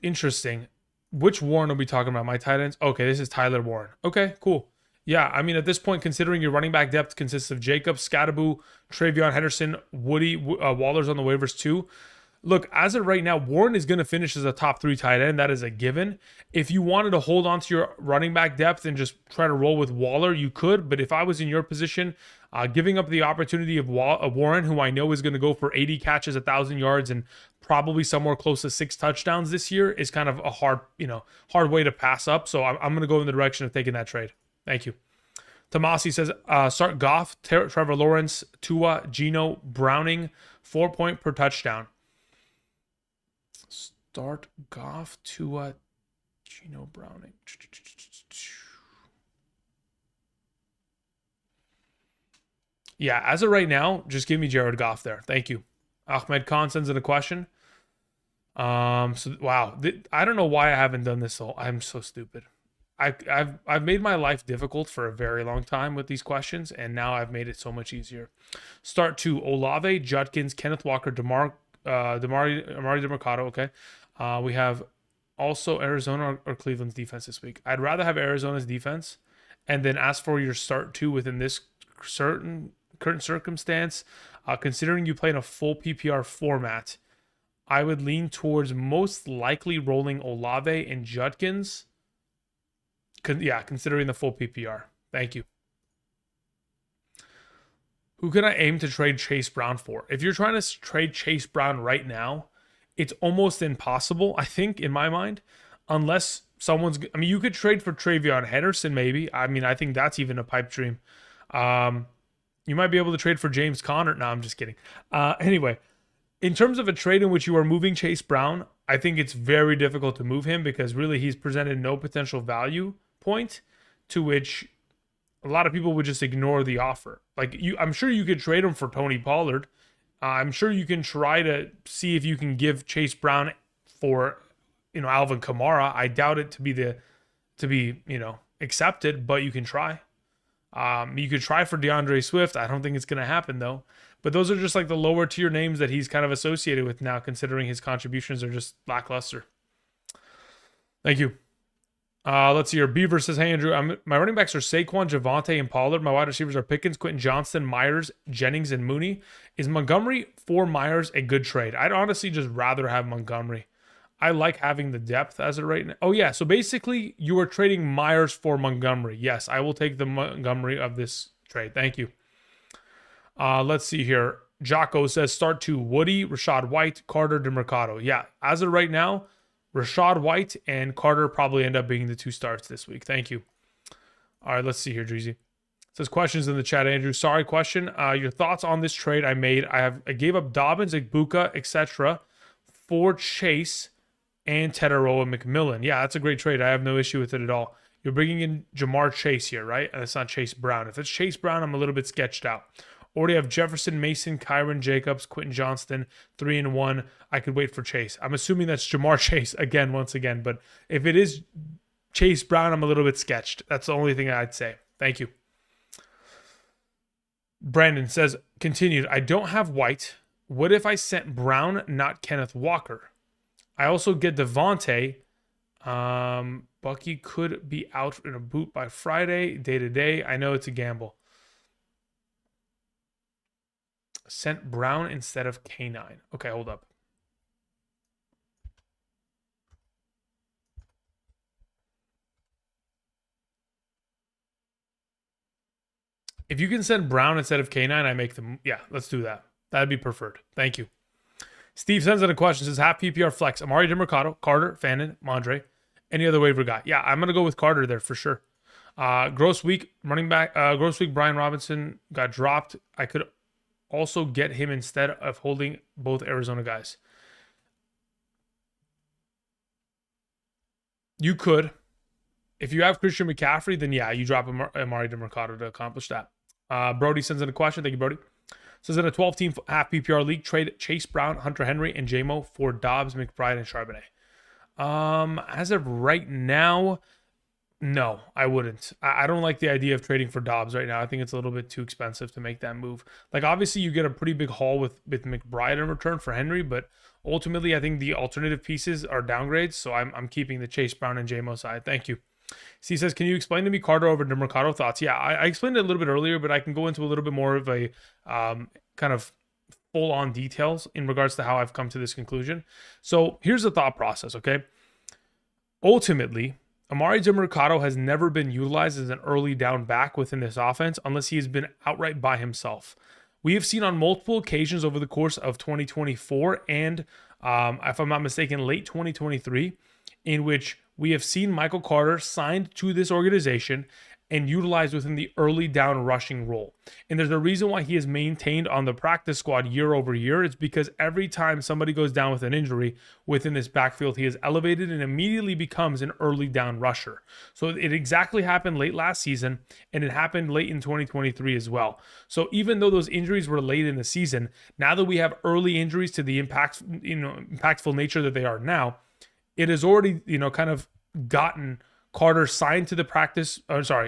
Interesting. Which Warren are we talking about? My tight ends? Okay, this is Tyler Warren. Okay, cool. Yeah, I mean, at this point, considering your running back depth consists of Jacob, Scattaboo, Travion Henderson, Woody, Waller's on the waivers too. Look, as of right now, Warren is going to finish as a top 3 tight end. That is a given. If you wanted to hold on to your running back depth and just try to roll with Waller, you could. But if I was in your position, giving up the opportunity of Warren, who I know is going to go for 80 catches, 1,000 yards, and probably somewhere close to 6 touchdowns this year, is kind of a hard way to pass up. So I'm going to go in the direction of taking that trade. Thank you. Tomasi says, start Goff, Trevor Lawrence, Tua, Geno, Browning, 4 point per touchdown. Start Goff, Tua, Geno, Browning. Yeah, as of right now, just give me Jared Goff there. Thank you. Ahmed Khan sends in a question. Wow, I don't know why I haven't done this. I'm so stupid. I've made my life difficult for a very long time with these questions, and now I've made it so much easier. Start 2: Olave, Judkins, Kenneth Walker, Amari DeMarcado. Okay, we have also Arizona or Cleveland's defense this week. I'd rather have Arizona's defense, and then as for your start 2 within this current circumstance, considering you play in a full PPR format, I would lean towards most likely rolling Olave and Judkins. Considering the full PPR. Thank you. Who can I aim to trade Chase Brown for? If you're trying to trade Chase Brown right now, it's almost impossible, I think, in my mind, unless someone's... I mean, you could trade for Travion Henderson, maybe. I mean, I think that's even a pipe dream. You might be able to trade for James Conner. No, I'm just kidding. Anyway, in terms of a trade in which you are moving Chase Brown, I think it's very difficult to move him because really he's presented no potential value point to which a lot of people would just ignore the offer. Like I'm sure you could trade him for Tony Pollard. I'm sure you can try to see if you can give Chase Brown for, Alvin Kamara. I doubt it to be accepted, but you can try. You could try for DeAndre Swift. I don't think it's going to happen though. But those are just like the lower tier names that he's kind of associated with now, considering his contributions are just lackluster. Thank you. Let's see here. Beaver says, hey, Andrew, my running backs are Saquon, Javonte, and Pollard. My wide receivers are Pickens, Quentin Johnston, Myers, Jennings, and Mooney. Is Montgomery for Myers a good trade? I'd honestly just rather have Montgomery. I like having the depth as of right now. Oh, yeah. So basically, you are trading Myers for Montgomery. Yes, I will take the Montgomery of this trade. Thank you. Let's see here. Jocko says, start 2: Woody, Rashad White, Carter, DeMercado. Yeah, as of right now, Rashad White and Carter probably end up being the 2 starts this week. Thank you. All right, let's see here, Dreezy. It says questions in the chat, Andrew. Sorry, question. Your thoughts on this trade I made? I gave up Dobbins, Igbuka, etc. for Chase and Tetaroa McMillan. Yeah, that's a great trade. I have no issue with it at all. You're bringing in Jamar Chase here, right? And it's not Chase Brown. If it's Chase Brown, I'm a little bit sketched out. Already have Jefferson, Mason, Kyron Jacobs, Quentin Johnston, 3-1. I could wait for Chase. I'm assuming that's Jamar Chase once again. But if it is Chase Brown, I'm a little bit sketched. That's the only thing I'd say. Thank you. Brandon says, continued, I don't have White. What if I sent Brown, not Kenneth Walker? I also get Devontae. Bucky could be out in a boot by Friday, day to day. I know it's a gamble. Sent Brown instead of K9. Okay, hold up. If you can send Brown instead of K9, I make them. Yeah, let's do that. That'd be preferred. Thank you. Steve sends in a question. Says half PPR flex. Amari DiMercato, Carter, Fannin, Mondre. Any other waiver guy? Yeah, I'm gonna go with Carter there for sure. Gross week running back. Gross week Brian Robinson got dropped. I could also get him instead of holding both Arizona guys. You could. If you have Christian McCaffrey, then yeah, you drop Amari DiMercato to accomplish that. Brody sends in a question. Thank you, Brody. Says in a 12-team half PPR league, trade Chase Brown, Hunter Henry, and JMO for Dobbs, McBride, and Charbonnet. As of right now, no, I wouldn't. I don't like the idea of trading for Dobbs right now. I think it's a little bit too expensive to make that move. Like, obviously, you get a pretty big haul with McBride in return for Henry, but ultimately, I think the alternative pieces are downgrades, so I'm keeping the Chase Brown and JMO side. Thank you. C says, can you explain to me Carter over DiMercato thoughts? Yeah, I explained it a little bit earlier, but I can go into a little bit more of a kind of full-on details in regards to how I've come to this conclusion. So here's the thought process, okay? Ultimately, Amari DiMercato has never been utilized as an early down back within this offense unless he has been outright by himself. We have seen on multiple occasions over the course of 2024 and, if I'm not mistaken, late 2023, in which we have seen Michael Carter signed to this organization and utilized within the early down rushing role. And there's a reason why he is maintained on the practice squad year over year. It's because every time somebody goes down with an injury within this backfield, he is elevated and immediately becomes an early down rusher. So it exactly happened late last season, and it happened late in 2023 as well. So even though those injuries were late in the season, now that we have early injuries to the impactful nature that they are now, it has already, kind of gotten Carter signed to the practice.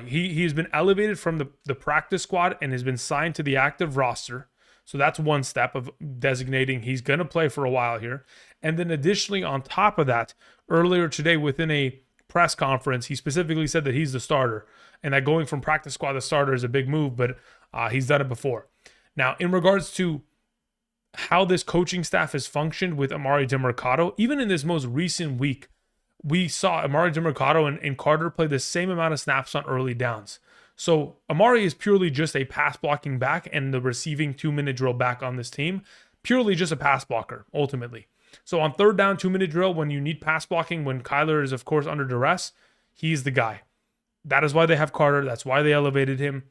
He has been elevated from the practice squad and has been signed to the active roster. So that's one step of designating he's going to play for a while here. And then additionally, on top of that, earlier today within a press conference, he specifically said that he's the starter and that going from practice squad to starter is a big move, but he's done it before. Now, in regards to how this coaching staff has functioned with Amari DiMercato, even in this most recent week, we saw Amari DiMercato and Carter play the same amount of snaps on early downs. So Amari is purely just a pass blocking back and the receiving 2-minute drill back on this team, purely just a pass blocker ultimately. So on third down 2-minute drill, when you need pass blocking, when Kyler is of course under duress, he's the guy. That is why they have Carter. That's why they elevated him.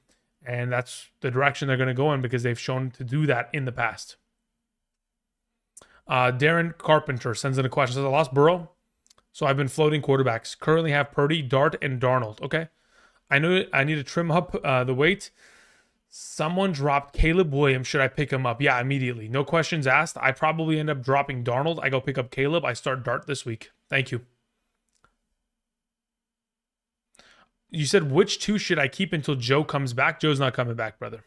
And that's the direction they're going to go in because they've shown to do that in the past. Darren Carpenter sends in a question. Says, I lost Burrow, so I've been floating quarterbacks. Currently have Purdy, Dart, and Darnold. Okay. I know I need to trim up the weight. Someone dropped Caleb Williams. Should I pick him up? Yeah, immediately. No questions asked. I probably end up dropping Darnold. I go pick up Caleb. I start Dart this week. Thank you. You said, which two should I keep until Joe comes back? Joe's not coming back, brother.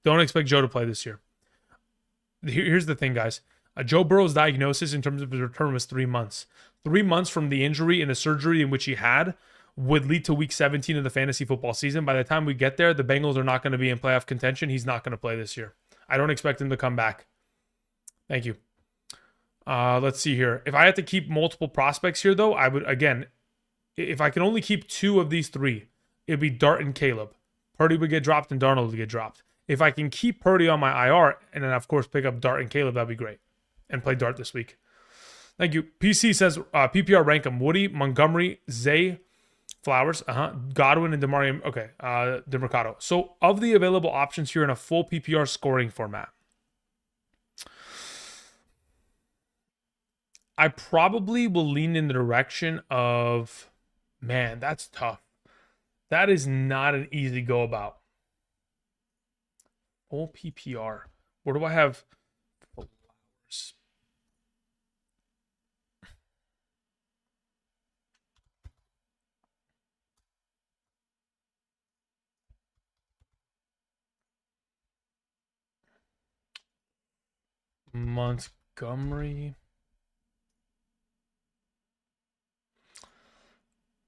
Don't expect Joe to play this year. Here's the thing, guys. Joe Burrow's diagnosis in terms of his return was 3 months. 3 months from the injury and the surgery in which he had would lead to week 17 of the fantasy football season. By the time we get there, the Bengals are not going to be in playoff contention. He's not going to play this year. I don't expect him to come back. Thank you. Let's see here. If I had to keep multiple prospects here, though, I would, again, if I can only keep 2 of these 3, it'd be Dart and Caleb. Purdy would get dropped and Darnold would get dropped. If I can keep Purdy on my IR and then, of course, pick up Dart and Caleb, that'd be great. And play Dart this week. Thank you. PC says, PPR rank them. Woody, Montgomery, Zay, Flowers, Godwin, and Demari. Okay, DiMercato. So of the available options here in a full PPR scoring format, I probably will lean in the direction of, man, that's tough. That is not an easy go about. Full PPR. Where do I have Flowers? Montgomery.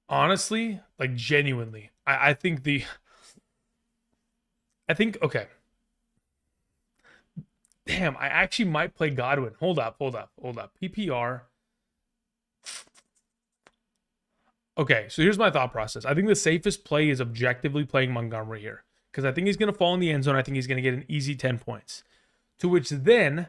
Honestly, like genuinely, I think okay. Damn, I actually might play Godwin. Hold up. PPR. Okay, so here's my thought process. I think the safest play is objectively playing Montgomery here. because I think he's going to fall in the end zone. I think he's going to get an easy 10 points. To which then,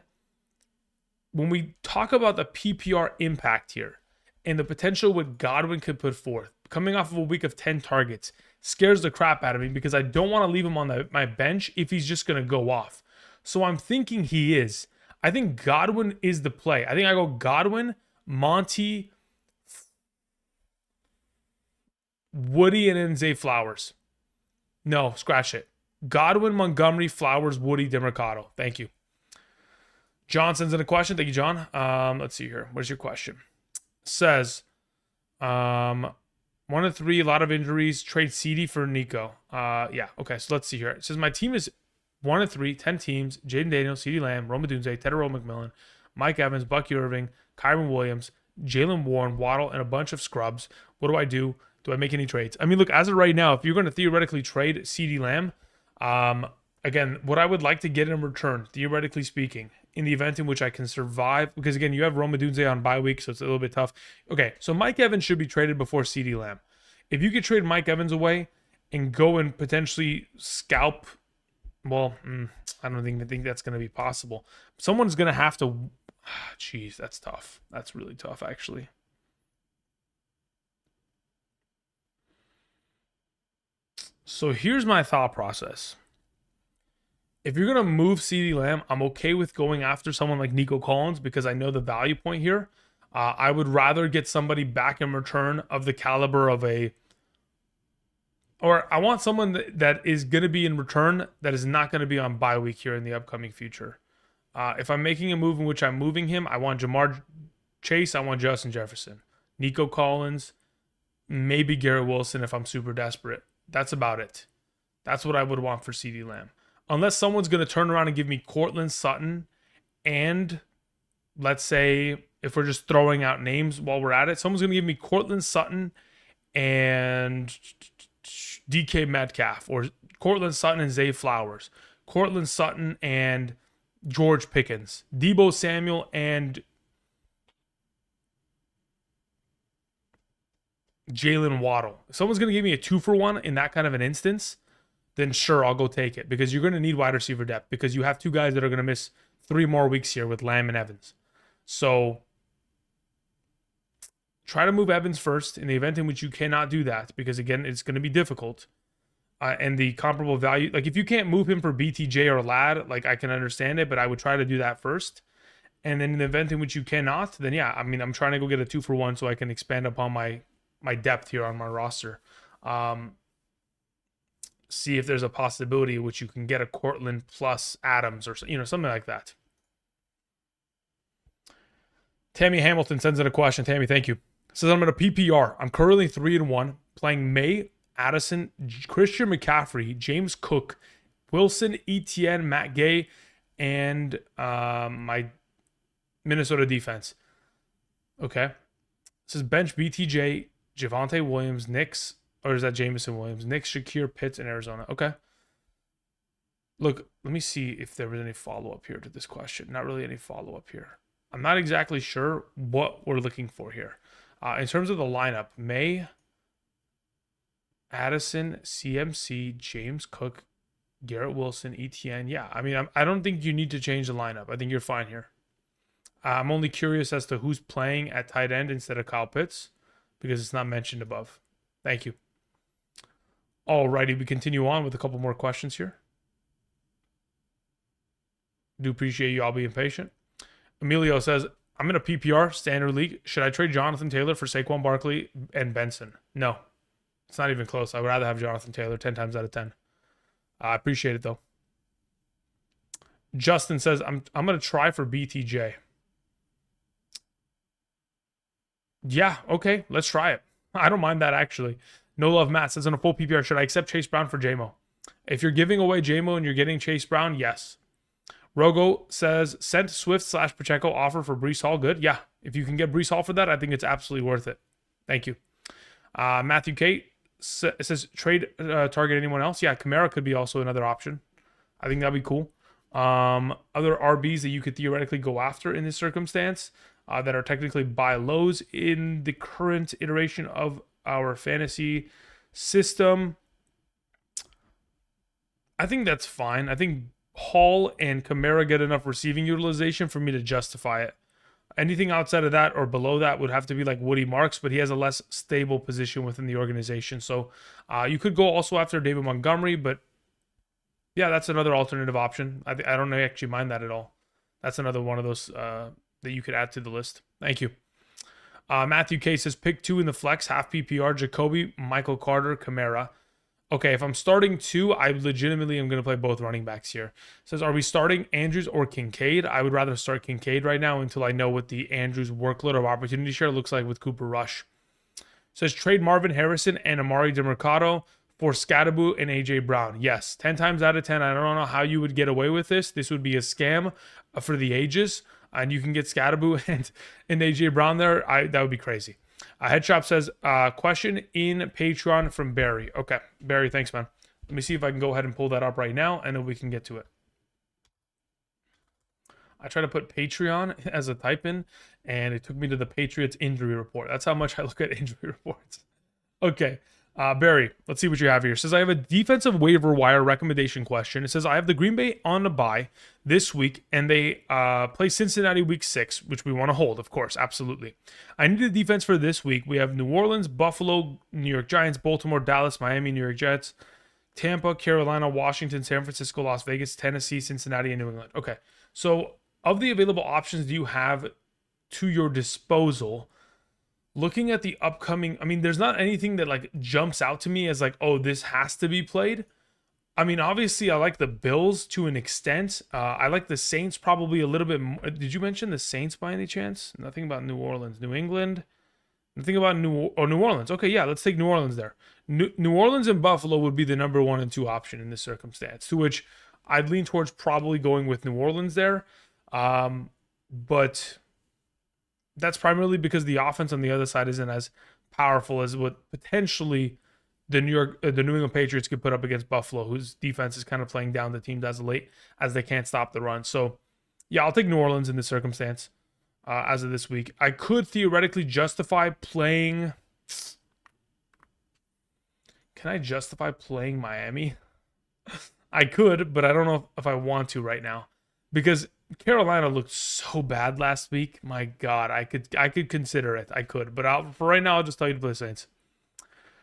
when we talk about the PPR impact here and the potential what Godwin could put forth, coming off of a week of 10 targets, scares the crap out of me because I don't want to leave him on my bench if he's just going to go off. So I'm thinking he is. I think Godwin is the play. I think I go Godwin, Monty, Woody, and then Zay Flowers. No, scratch it. Godwin, Montgomery, Flowers, Woody, DeMercado. Thank you. John sends in a question. Thank you, John. Let's see here. What's your question? Says, 1 of 3, a lot of injuries. Trade CD for Nico. Yeah. Okay. So let's see here. It says my team is 1 of 3, 10 teams. Jaden Daniels, CeeDee Lamb, Rome Odunze, Tedero McMillan, Mike Evans, Bucky Irving, Kyron Williams, Jalen Warren, Waddle, and a bunch of scrubs. What do? Do I make any trades? I mean, look, as of right now, if you're going to theoretically trade CeeDee Lamb, again, what I would like to get in return, theoretically speaking, in the event in which I can survive, because again, you have Rome Odunze on bye week, so it's a little bit tough. Okay, so Mike Evans should be traded before CeeDee Lamb. If you could trade Mike Evans away and go and potentially scalp, well, I don't think that's going to be possible. Someone's going to have to. Jeez, that's tough. That's really tough, actually. So here's my thought process. If you're going to move CeeDee Lamb, I'm okay with going after someone like Nico Collins because I know the value point here. I would rather get somebody back in return of the caliber of or I want someone that is going to be in return that is not going to be on bye week here in the upcoming future. If I'm making a move in which I'm moving him, I want Jamar Chase, I want Justin Jefferson, Nico Collins, maybe Garrett Wilson if I'm super desperate. That's about it. That's what I would want for CeeDee Lamb. Unless someone's going to turn around and give me Cortland Sutton and, let's say, if we're just throwing out names while we're at it, someone's going to give me Cortland Sutton and DK Metcalf, or Cortland Sutton and Zay Flowers, Cortland Sutton and George Pickens, Deebo Samuel and Jalen Waddle. If someone's going to give me a 2-for-1 in that kind of an instance, then sure, I'll go take it because you're going to need wide receiver depth because you have 2 guys that are going to miss 3 more weeks here with Lamb and Evans. So try to move Evans first in the event in which you cannot do that because, again, it's going to be difficult. And the comparable value, like if you can't move him for BTJ or Ladd, like I can understand it, but I would try to do that first. And then in the event in which you cannot, then yeah, I mean, I'm trying to go get a 2-for-1 so I can expand upon my depth here on my roster. See if there's a possibility in which you can get a Cortland plus Adams or something like that. Tammy Hamilton sends in a question. Tammy, thank you. Says I'm at a PPR. I'm currently 3-1, playing May, Addison, Christian McCaffrey, James Cook, Wilson, Etienne, Matt Gay, and my Minnesota defense. Okay. It says bench BTJ, Javonte Williams, Knicks, or is that Jameson Williams? Knicks, Shakir, Pitts, and Arizona. Okay. Look, let me see if there was any follow-up here to this question. Not really any follow-up here. I'm not exactly sure what we're looking for here. In terms of the lineup, May, Addison, CMC, James Cook, Garrett Wilson, ETN. Yeah, I mean, I don't think you need to change the lineup. I think you're fine here. I'm only curious as to who's playing at tight end instead of Kyle Pitts because it's not mentioned above. Thank you. Alrighty, we continue on with a couple more questions here. Do appreciate you all being patient. Emilio says, I'm in a PPR standard league. Should I trade Jonathan Taylor for Saquon Barkley and Benson? No, it's not even close. I would rather have Jonathan Taylor 10 times out of 10. I appreciate it though. Justin says, I'm going to try for BTJ. Yeah, okay, let's try it. I don't mind that actually. No Love Matt says, in a full PPR, should I accept Chase Brown for JMO? If you're giving away JMO and you're getting Chase Brown, yes. Rogo says, sent Swift/Pacheco offer for Breece Hall. Good. Yeah. If you can get Breece Hall for that, I think it's absolutely worth it. Thank you. Matthew Kate says, trade target anyone else. Yeah, Kamara could be also another option. I think that'd be cool. Other RBs that you could theoretically go after in this circumstance that are technically buy lows in the current iteration of our fantasy system. I think that's fine. I think Hall and Kamara get enough receiving utilization for me to justify it. Anything outside of that or below that would have to be like Woody Marks, but he has a less stable position within the organization. So you could go also after David Montgomery, but yeah, that's another alternative option. I don't actually mind that at all. That's another one of those that you could add to the list. Thank you. Matthew K says, pick 2 in the flex, half PPR, Jacoby, Michael Carter, Kamara. Okay, if I'm starting 2, I legitimately am going to play both running backs here. It says, are we starting Andrews or Kincaid? I would rather start Kincaid right now until I know what the Andrews workload of opportunity share looks like with Cooper Rush. It says, trade Marvin Harrison and Amari DeMercado for Scadaboo and A.J. Brown. Yes, 10 times out of 10, I don't know how you would get away with this. This would be a scam for the ages, and you can get Scadaboo and A.J. Brown there. That would be crazy. Headshop says, question in Patreon from Barry. Okay, Barry, thanks, man. Let me see if I can go ahead and pull that up right now, and then we can get to it. I tried to put Patreon as a type-in, and it took me to the Patriots injury report. That's how much I look at injury reports. Okay, Barry, let's see what you have here. It says, I have a defensive waiver wire recommendation question. It says, I have the Green Bay on the bye this week, and they play Cincinnati week 6, which we want to hold, of course, absolutely. I need a defense for this week. We have New Orleans, Buffalo, New York Giants, Baltimore, Dallas, Miami, New York Jets, Tampa, Carolina, Washington, San Francisco, Las Vegas, Tennessee, Cincinnati, and New England. Okay, so of the available options do you have to your disposal, looking at the upcoming, I mean, there's not anything that like jumps out to me as like, oh, this has to be played. I mean, obviously, I like the Bills to an extent. I like the Saints probably a little bit more. Did you mention the Saints by any chance? Nothing about New Orleans. New England? Nothing about New Orleans. Okay, yeah, let's take New Orleans there. New Orleans and Buffalo would be the number 1 and 2 option in this circumstance, to which I'd lean towards probably going with New Orleans there. But that's primarily because the offense on the other side isn't as powerful as what potentially the New England Patriots could put up against Buffalo, whose defense is kind of playing down the teams as of late, as they can't stop the run. So, yeah, I'll take New Orleans in this circumstance as of this week. I could theoretically justify playing. Can I justify playing Miami? I could, but I don't know if I want to right now, because Carolina looked so bad last week. My God, I could consider it. I could, but for right now, I'll just tell you to play the Saints.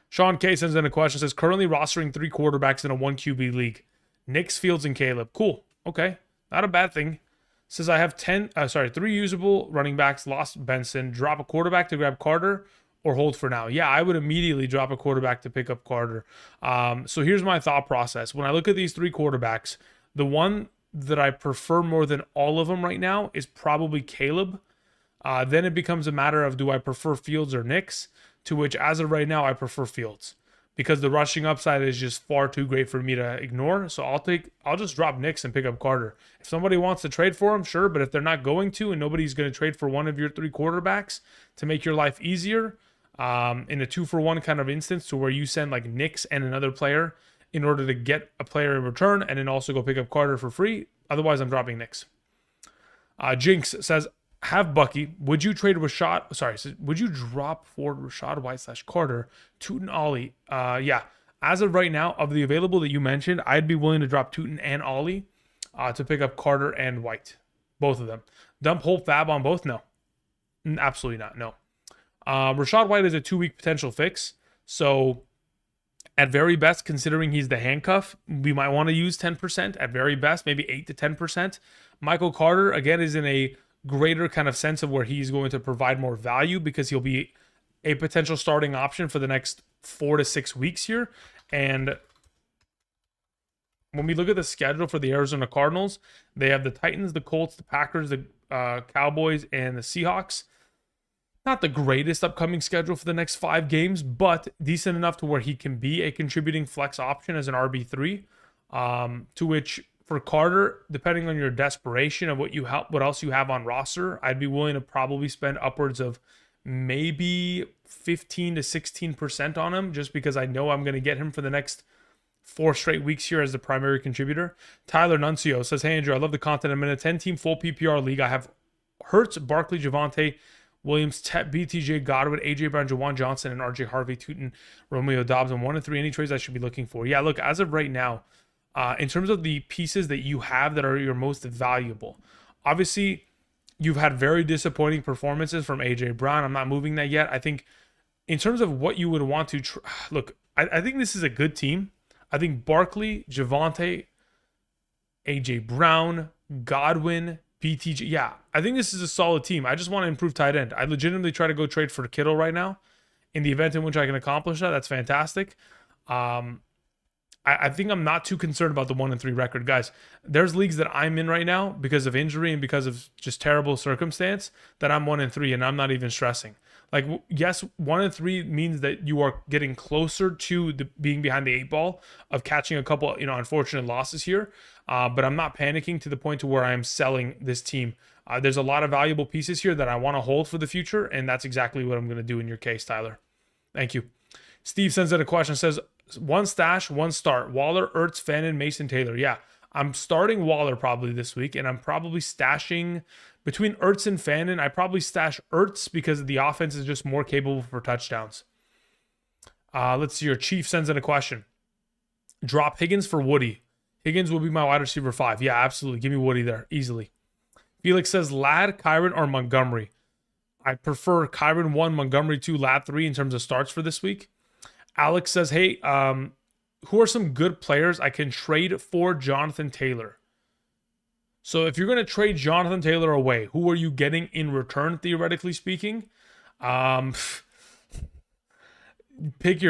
Sean K sends in a question, says, currently rostering 3 quarterbacks in a 1 QB league. Knicks, Fields, and Caleb. Cool. Okay. Not a bad thing. Says, I have 3 usable running backs, lost Benson, drop a quarterback to grab Carter, or hold for now. Yeah, I would immediately drop a quarterback to pick up Carter. So here's my thought process. When I look at these 3 quarterbacks, the one that I prefer more than all of them right now is probably Caleb. Then it becomes a matter of, do I prefer Fields or Knicks? To which, as of right now, I prefer Fields, because the rushing upside is just far too great for me to ignore. So I'll just drop Knicks and pick up Carter. If somebody wants to trade for him, sure, but if they're not going to, and nobody's going to trade for one of your 3 quarterbacks to make your life easier, in a 2-for-1 kind of instance, to where you send like Knicks and another player in order to get a player in return, and then also go pick up Carter for free. Otherwise, I'm dropping Knicks. Jinx says, have Bucky. Would you trade would you drop for Rashad White / Carter, Tootin, Ollie? Yeah. As of right now, of the available that you mentioned, I'd be willing to drop Tootin and Ollie to pick up Carter and White. Both of them. Dump whole fab on both? No. Absolutely not. No. Rashad White is a 2-week potential fix. So at very best, considering he's the handcuff, we might want to use 10%. At very best, maybe 8 to 10%. Michael Carter, again, is in a greater kind of sense of where he's going to provide more value, because he'll be a potential starting option for the next 4 to 6 weeks here. And when we look at the schedule for the Arizona Cardinals, they have the Titans, the Colts, the Packers, the Cowboys, and the Seahawks. Not the greatest upcoming schedule for the next 5 games, but decent enough to where he can be a contributing flex option as an RB3. To which, for Carter, depending on your desperation of what else you have on roster, I'd be willing to probably spend upwards of maybe 15 to 16% on him, just because I know I'm going to get him for the next 4 straight weeks here as the primary contributor. Tyler Nuncio says, hey, Andrew, I love the content. I'm in a 10-team full PPR league. I have Hurts, Barkley, Javonte Williams, BTJ, Godwin, AJ Brown, Jawan Johnson, and RJ Harvey, Tootin, Romeo Dobbs, and 1 and 3. Any trades I should be looking for? Yeah, look, as of right now, in terms of the pieces that you have that are your most valuable. Obviously, you've had very disappointing performances from AJ Brown. I'm not moving that yet. I think in terms of what you would want to look, I think this is a good team. I think Barkley, Javonte, AJ Brown, Godwin, BTJ. Yeah, I think this is a solid team. I just want to improve tight end. I legitimately try to go trade for Kittle right now. In the event in which I can accomplish that, that's fantastic. I think I'm not too concerned about the 1-3 record, guys. There's leagues that I'm in right now because of injury and because of just terrible circumstance that I'm 1-3 and I'm not even stressing. Like, yes, 1-3 means that you are getting closer to being behind the 8 ball of catching a couple, unfortunate losses here. But I'm not panicking to the point to where I'm selling this team. There's a lot of valuable pieces here that I want to hold for the future, and that's exactly what I'm going to do in your case, Tyler. Thank you. Steve sends out a question, says, one stash, one start. Waller, Ertz, Fannin, Mason, Taylor. Yeah, I'm starting Waller probably this week, and I'm probably stashing between Ertz and Fannin. I probably stash Ertz because the offense is just more capable for touchdowns. Let's see. Your Chief sends in a question. Drop Higgins for Woody. Higgins will be my wide receiver 5. Yeah, absolutely. Give me Woody there easily. Felix says Ladd, Kyron, or Montgomery. I prefer Kyron 1, Montgomery 2, Ladd 3 in terms of starts for this week. Alex says, hey, who are some good players I can trade for Jonathan Taylor? So if you're going to trade Jonathan Taylor away, who are you getting in return, theoretically speaking? Pick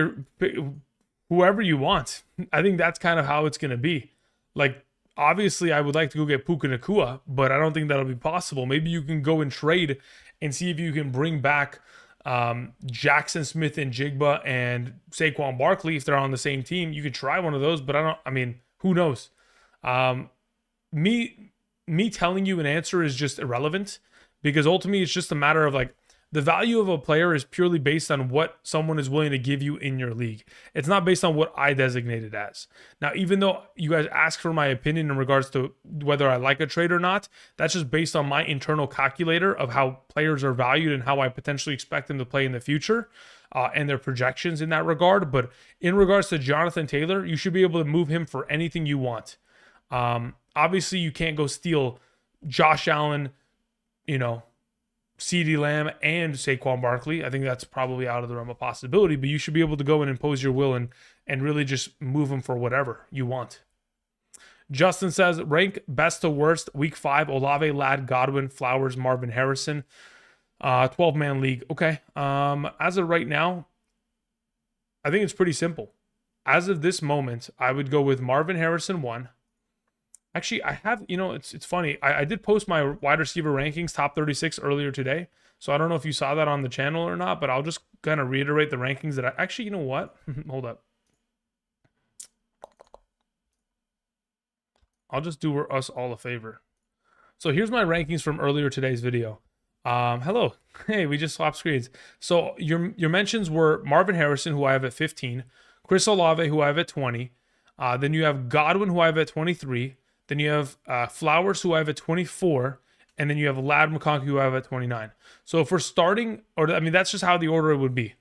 whoever you want. I think that's kind of how it's going to be. Like, obviously, I would like to go get Puka Nacua, but I don't think that'll be possible. Maybe you can go and trade and see if you can bring back Jackson Smith and Jigba and Saquon Barkley if they're on the same team. You could try one of those, but who knows? Me telling you an answer is just irrelevant because ultimately it's just a matter of like the value of a player is purely based on what someone is willing to give you in your league. It's not based on what I designated as. Now, even though you guys ask for my opinion in regards to whether I like a trade or not, that's just based on my internal calculator of how players are valued and how I potentially expect them to play in the future and their projections in that regard. But in regards to Jonathan Taylor, you should be able to move him for anything you want. Obviously, you can't go steal Josh Allen, CeeDee Lamb and Saquon Barkley. I think that's probably out of the realm of possibility, but you should be able to go and impose your will and really just move them for whatever you want. Justin says, rank best to worst, week 5, Olave, Ladd, Godwin, Flowers, Marvin Harrison, 12-man league. Okay. As of right now, I think it's pretty simple. As of this moment, I would go with Marvin Harrison 1. Actually, I have, it's funny. I did post my wide receiver rankings, top 36 earlier today. So I don't know if you saw that on the channel or not, but I'll just kind of reiterate the rankings that actually, you know what? Hold up. I'll just do us all a favor. So here's my rankings from earlier today's video. Hello. Hey, we just swapped screens. So your mentions were Marvin Harrison, who I have at 15, Chris Olave, who I have at 20. Then you have Godwin, who I have at 23. Then you have Flowers, who I have at 24. And then you have Ladd McConkey, who I have at 29. So if we're starting, that's just how the order would be.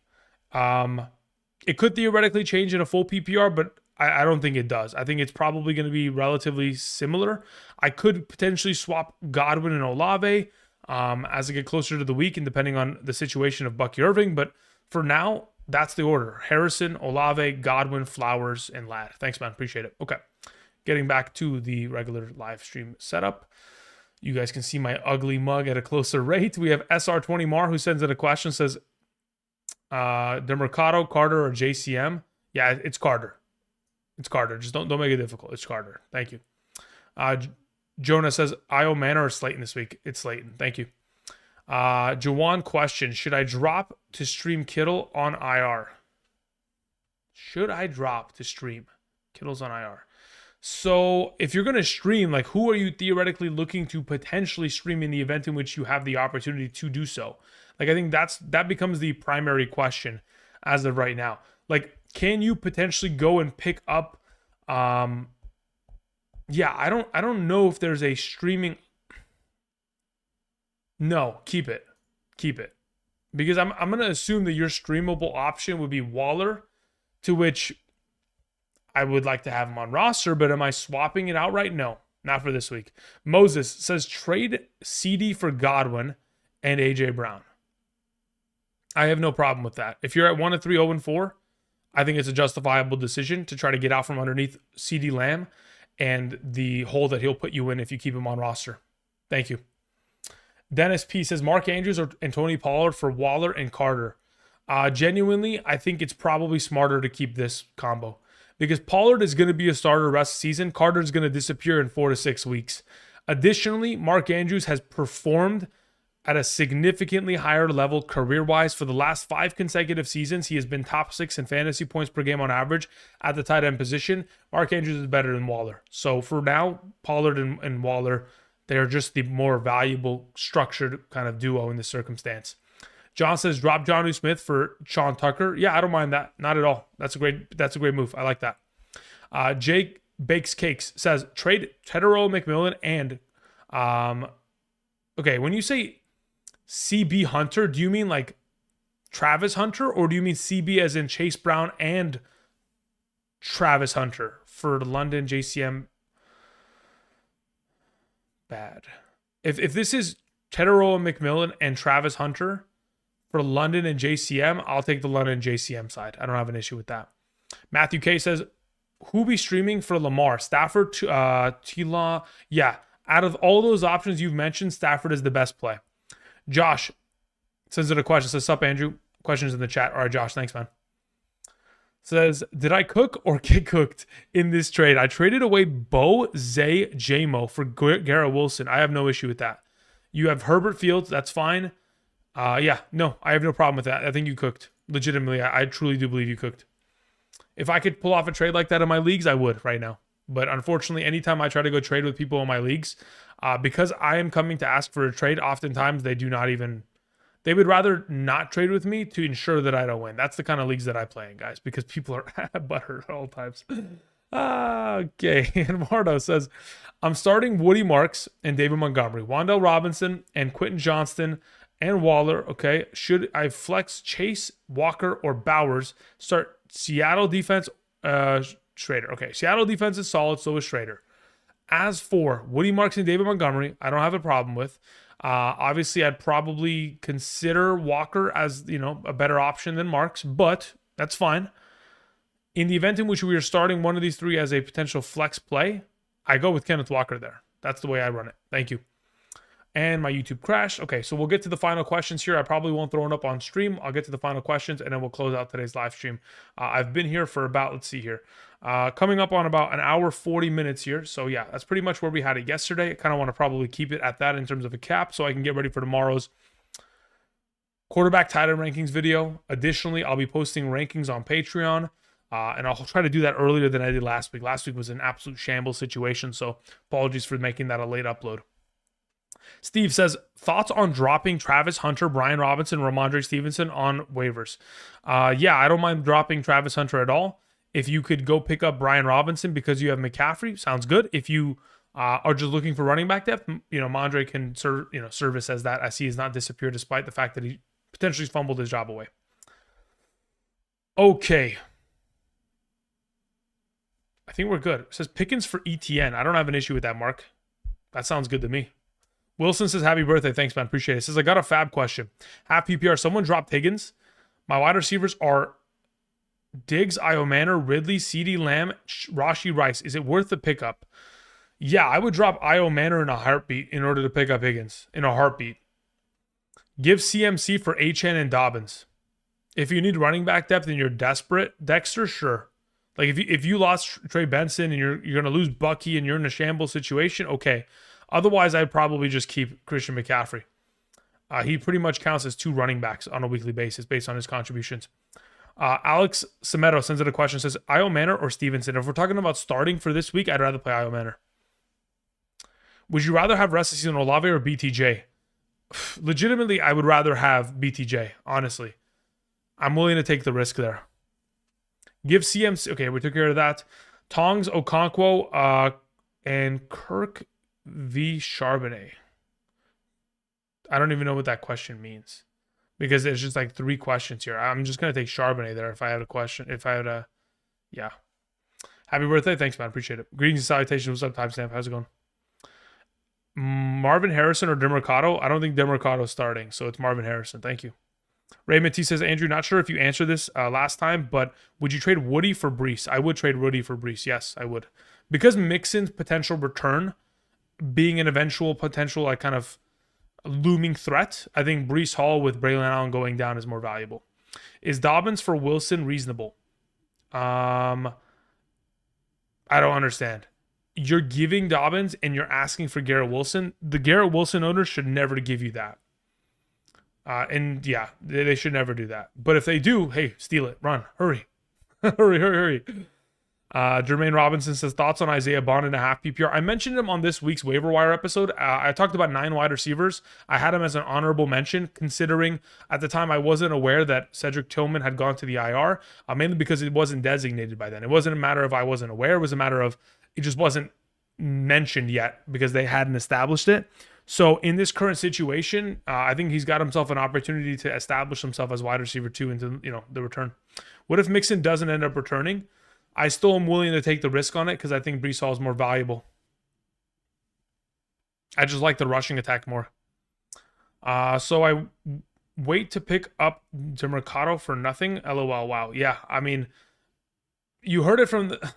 It could theoretically change in a full PPR, but I don't think it does. I think it's probably going to be relatively similar. I could potentially swap Godwin and Olave as I get closer to the week and depending on the situation of Bucky Irving. But for now, that's the order. Harrison, Olave, Godwin, Flowers, and Ladd. Thanks, man. Appreciate it. Okay. Getting back to the regular live stream setup. You guys can see my ugly mug at a closer rate. We have SR20 Mar who sends in a question, says, DeMercado, Carter, or JCM? Yeah, it's Carter. It's Carter. Just don't make it difficult. It's Carter. Thank you. Jonah says, Io Manor or Slayton this week? It's Slayton. Thank you. Jawan question, should I drop to stream Kittle on IR? Should I drop to stream Kittle's on IR? So if you're going to stream, like who are you theoretically looking to potentially stream in the event in which you have the opportunity to do so? Like I think that becomes the primary question as of right now. Like, can you potentially go and pick up I don't know if there's a streaming. No, keep it. Because I'm going to assume that your streamable option would be Waller, to which I would like to have him on roster, but am I swapping it outright? No, not for this week. Moses says trade CD for Godwin and AJ Brown. I have no problem with that. If you're at 1-3, 0-4, I think it's a justifiable decision to try to get out from underneath CD Lamb and the hole that he'll put you in if you keep him on roster. Thank you. Dennis P says Mark Andrews and Tony Pollard for Waller and Carter. Genuinely, I think it's probably smarter to keep this combo because Pollard is going to be a starter rest of the season. Carter is going to disappear in 4 to 6 weeks. Additionally, Mark Andrews has performed at a significantly higher level career-wise. For the last 5 consecutive seasons, he has been top 6 in fantasy points per game on average at the tight end position. Mark Andrews is better than Waller. So for now, Pollard and Waller, they're just the more valuable structured kind of duo in this circumstance. John says drop Jonnu Smith for Sean Tucker. Yeah, I don't mind that. Not at all. That's a great move. I like that. Jake Bakes Cakes says trade Tedero McMillan and okay, when you say CB Hunter, do you mean like Travis Hunter, or do you mean CB as in Chase Brown and Travis Hunter for London JCM? Bad. If this is Tedero McMillan and Travis Hunter for London and JCM, I'll take the London JCM side. I don't have an issue with that. Matthew K says, who be streaming for Lamar? Stafford, T-Law. Yeah, out of all those options you've mentioned, Stafford is the best play. Josh sends it a question. Says, sup, Andrew? Questions in the chat. All right, Josh. Thanks, man. Says, did I cook or get cooked in this trade? I traded away Bo, Zay, J-Mo for Garrett Wilson. I have no issue with that. You have Herbert Fields. That's fine. Yeah, no, I have no problem with that. I think you cooked. Legitimately, I truly do believe you cooked. If I could pull off a trade like that in my leagues, I would right now. But unfortunately, anytime I try to go trade with people in my leagues, because I am coming to ask for a trade, oftentimes they would rather not trade with me to ensure that I don't win. That's the kind of leagues that I play in, guys, because people are butthurt at all times. Okay. And Mardo says, I'm starting Woody Marks and David Montgomery, Wan'Dale Robinson and Quentin Johnston and Waller. Okay. Should I flex Chase, Walker, or Bowers? Start Seattle defense, Schrader. Okay. Seattle defense is solid. So is Schrader. As for Woody Marks and David Montgomery, I don't have a problem with. Obviously, I'd probably consider Walker as, a better option than Marks, but that's fine. In the event in which we are starting one of these three as a potential flex play, I go with Kenneth Walker there. That's the way I run it. Thank you. And my YouTube crashed. Okay, so we'll get to the final questions here. I probably won't throw it up on stream. I'll get to the final questions, and then we'll close out today's live stream. I've been here for about, let's see here, coming up on about an hour, 40 minutes here. So yeah, that's pretty much where we had it yesterday. I kind of want to probably keep it at that in terms of a cap so I can get ready for tomorrow's quarterback tight end rankings video. Additionally, I'll be posting rankings on Patreon, and I'll try to do that earlier than I did last week. Last week was an absolute shambles situation, so apologies for making that a late upload. Steve says, thoughts on dropping Travis Hunter, Brian Robinson, Ramondre Stevenson on waivers? Yeah, I don't mind dropping Travis Hunter at all. If you could go pick up Brian Robinson because you have McCaffrey, sounds good. If you are just looking for running back depth, Mondre can service as that, as he has not disappeared despite the fact that he potentially fumbled his job away. Okay. I think we're good. It says Pickens for ETN. I don't have an issue with that, Mark. That sounds good to me. Wilson says, happy birthday. Thanks, man. Appreciate it. Says, I got a fab question. Half PPR. Someone dropped Higgins. My wide receivers are Diggs, Io Manor, Ridley, CeeDee Lamb, Rashee Rice. Is it worth the pickup? Yeah, I would drop Io Manor in a heartbeat in order to pick up Higgins. In a heartbeat. Give CMC for HN and Dobbins. If you need running back depth and you're desperate, Dexter, sure. Like if you lost Trey Benson and you're going to lose Bucky and you're in a shambles situation, okay. Otherwise, I'd probably just keep Christian McCaffrey. He pretty much counts as 2 running backs on a weekly basis based on his contributions. Alex Semedo sends in a question, says, Io Manor or Stevenson? If we're talking about starting for this week, I'd rather play Io Manor. Would you rather have rest of season Olave or BTJ? Legitimately, I would rather have BTJ, honestly. I'm willing to take the risk there. Give CMC. Okay, we took care of that. Tongs, Okonkwo, and Kirk V. Charbonnet. I don't even know what that question means because there's just like 3 questions here. I'm just going to take Charbonnet there if I had a question. Yeah. Happy birthday. Thanks, man. Appreciate it. Greetings and salutations. What's up, timestamp? How's it going? Marvin Harrison or DeMercado? I don't think DeMercado's starting, so it's Marvin Harrison. Thank you. Raymond T says, Andrew, not sure if you answered this last time, but would you trade Woody for Brees? I would trade Woody for Brees. Yes, I would. Because Mixon's potential return being an eventual potential, like, kind of looming threat, I think Brees Hall with Braylon Allen going down is more valuable. Is Dobbins for Wilson reasonable? I don't understand. You're giving Dobbins and you're asking for Garrett Wilson. The Garrett Wilson owners should never give you that. And yeah, they should never do that. But if they do, hey, steal it. Run. Hurry. hurry. Jermaine Robinson says, thoughts on Isaiah Bond in a half PPR. I mentioned him on this week's waiver wire episode. I talked about 9 wide receivers. I had him as an honorable mention, considering at the time I wasn't aware that Cedric Tillman had gone to the IR, mainly because it wasn't designated by then. It wasn't a matter of I wasn't aware. It was a matter of it just wasn't mentioned yet because they hadn't established it. So in this current situation, I think he's got himself an opportunity to establish himself as wide receiver 2 into the return. What if Mixon doesn't end up returning? I still am willing to take the risk on it because I think Brees Hall is more valuable. I just like the rushing attack more. So I wait to pick up DeMercado for nothing. LOL. Wow. Yeah. I mean, you heard it from the...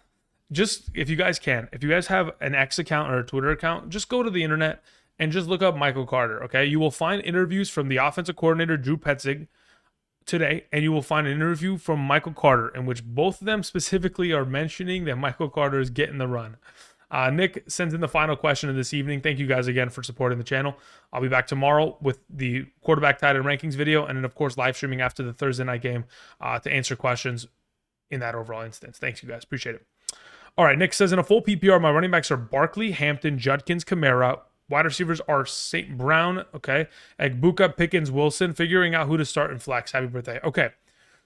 Just if you guys have an X account or a Twitter account, just go to the internet and just look up Michael Carter. Okay. You will find interviews from the offensive coordinator, Drew Petzing, today, and you will find an interview from Michael Carter in which both of them specifically are mentioning that Michael Carter is getting the run. Nick sends in the final question of this evening. Thank you guys again for supporting the channel. I'll be back tomorrow with the quarterback tight end rankings video, and then of course live streaming after the Thursday night game to answer questions in that overall instance. Thanks, you guys. Appreciate it. All right, Nick says, in a full PPR, my running backs are Barkley, Hampton, Judkins, Kamara. Wide receivers are St. Brown, okay, Egbuka, Pickens, Wilson. Figuring out who to start in flex. Happy birthday. Okay,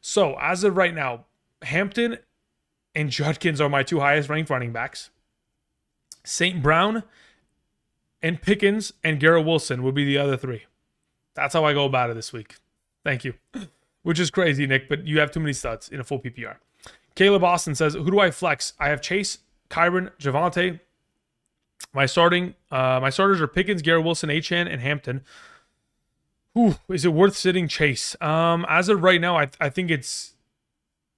so as of right now, Hampton and Judkins are my 2 highest ranked running backs. St. Brown and Pickens and Garrett Wilson would be the other 3. That's how I go about it this week. Thank you. Which is crazy, Nick, but you have too many studs in a full PPR. Caleb Austin says, who do I flex? I have Chase, Kyron, Javonte. My starters are Pickens, Garrett Wilson, Achane, and Hampton. Ooh, is it worth sitting Chase? As of right now, I think it's,